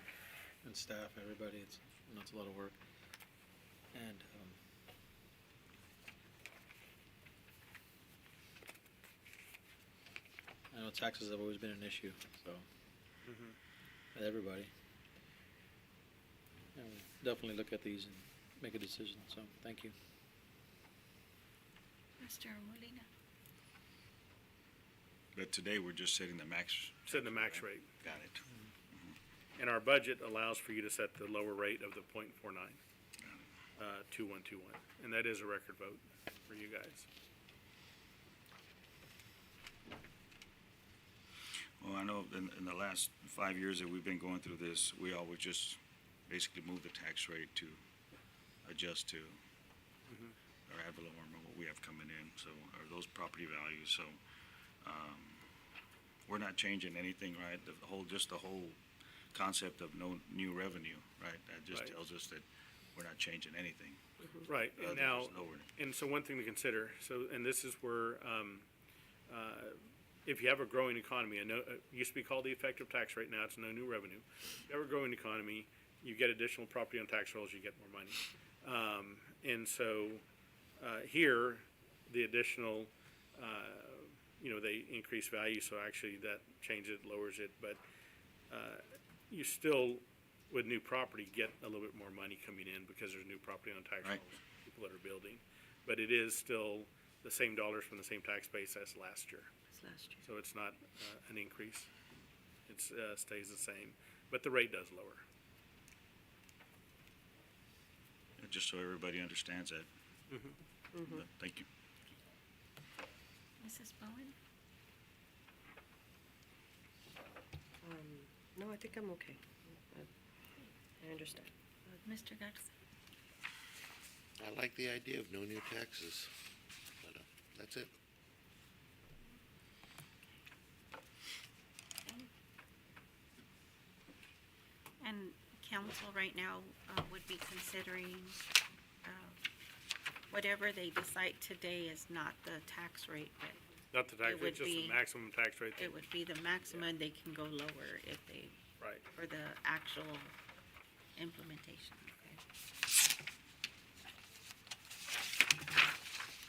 And staff, everybody, it's a lot of work. And, I know taxes have always been an issue, so, with everybody. And we'll definitely look at these and make a decision, so, thank you. Mr. Molina? But today, we're just setting the max. Setting the max rate. Got it. And our budget allows for you to set the lower rate of the 0.49, 2121, and that is a record vote for you guys. Well, I know in the last 5 years that we've been going through this, we always just basically move the tax rate to adjust to our ad valorem or what we have coming in, so, or those property values, so, we're not changing anything, right? The whole concept of no new revenue, right? That just Right. tells us that we're not changing anything. Right, Other and than now, just lowering it. and so one thing to consider, and this is where, if you have a growing economy, I know, it used to be called the effective tax rate, now it's no new revenue. If you have a growing economy, you get additional property on tax rolls, you get more money. And so, here, the additional, you know, they increase value, so actually that changes it, lowers it, but, you still, with new property, get a little bit more money coming in because there's new property on tax rolls, Right. people that are building. But it is still the same dollars from the same tax base as last year. So it's not, an increase. It's, stays the same, but the rate does lower. Just so everybody understands that. But thank you. Mrs. Bowen? No, I think I'm okay. I understand. Mr. Garza? I like the idea of no new taxes, but, that's it. And council right now would be considering, whatever they decide today is not the tax rate, but Not the tax It rate, would just the be- maximum tax rate. it would be the maximum. They can go lower if they, Right. for the actual implementation, okay?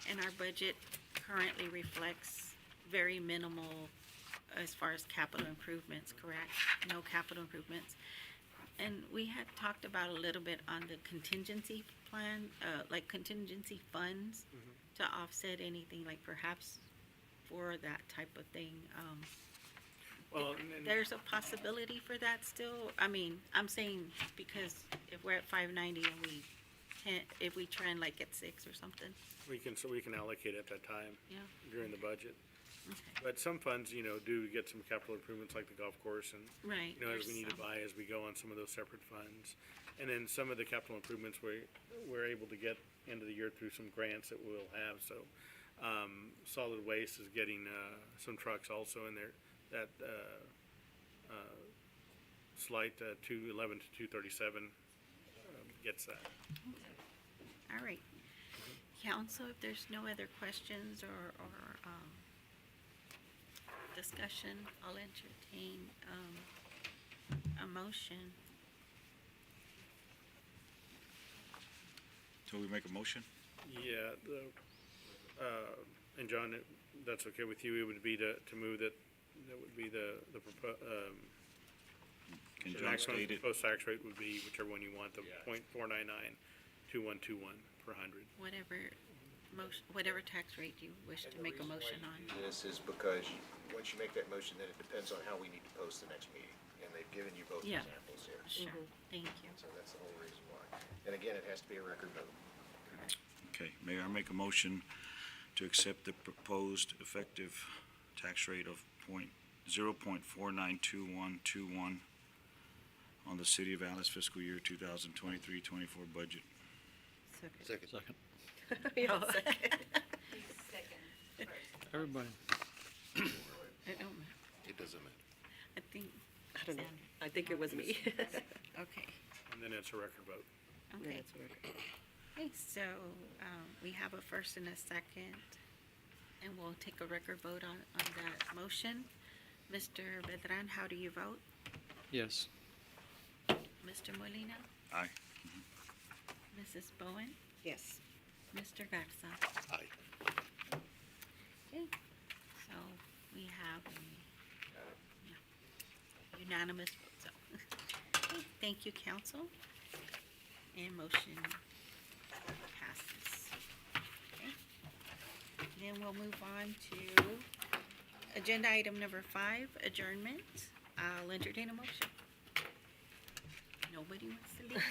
And our budget currently reflects very minimal as far as capital improvements, correct? No capital improvements. And we had talked about a little bit on the contingency plan, like contingency funds to offset anything, like perhaps for that type of thing. Well, and- There's a possibility for that still? I mean, I'm saying because if we're at 590 and we can't, if we trend like at 6 or something, we can allocate at that time yeah, during the budget. okay, But some funds, you know, do get some capital improvements like the golf course and, right. you know, as we there's need to some. buy as we go on some of those separate funds. And then some of the capital improvements we're able to get end of the year through some grants that we'll have, so. Solid Waste is getting, some trucks also in there, that, slight, 211 to 237, gets that. All right. Council, if there's no other questions or discussion, I'll entertain, a motion. So we make a motion? Yeah, and John, that's okay with you, it would be to move that would be the Can the John maximum state it? proposed tax rate would be whichever one you want, the .4992121 per hundred. Whatever tax rate you wish to make a motion on. This is because once you make that motion, then it depends on how we need to post the next meeting. And they've given you both Yeah. examples here. Sure, thank you. So that's the whole reason why. And again, it has to be a record vote. Okay, Mayor, I make a motion to accept the proposed effective tax rate of 0.492121 on the City of Alice fiscal year 2023-24 budget. Second. Second. Everybody. It doesn't matter. I think. I don't know. Sandra. I think it was me. Okay, And then it's a record vote. okay. Okay, so, we have a first and a second, and we'll take a record vote on that motion. Mr. Bedran, how do you vote? Yes. Mr. Molina? Aye. Mrs. Bowen? Yes. Mr. Garza? Aye. Okay, so we have a unanimous vote, so. Okay, thank you, council. And motion passes. Okay. Then we'll move on to agenda item number 5, adjournment. I'll entertain a motion. Nobody wants to leave?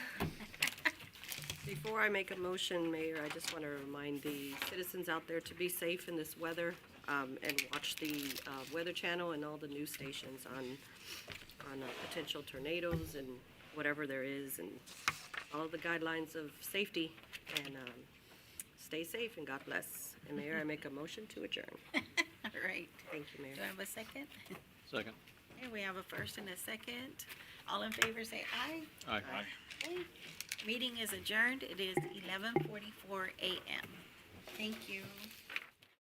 Before I make a motion, Mayor, I just want to remind the citizens out there to be safe in this weather, and watch the Weather Channel and all the news stations on potential tornadoes and whatever there is, and all the guidelines of safety, and stay safe and God bless. And Mayor, I make a motion to adjourn. All right. Thank you, Mayor. Do I have a second? Second. Okay, we have a first and a second. All in favor, say aye. Aye. Okay. Meeting is adjourned. It is 11:44 a.m. Thank you.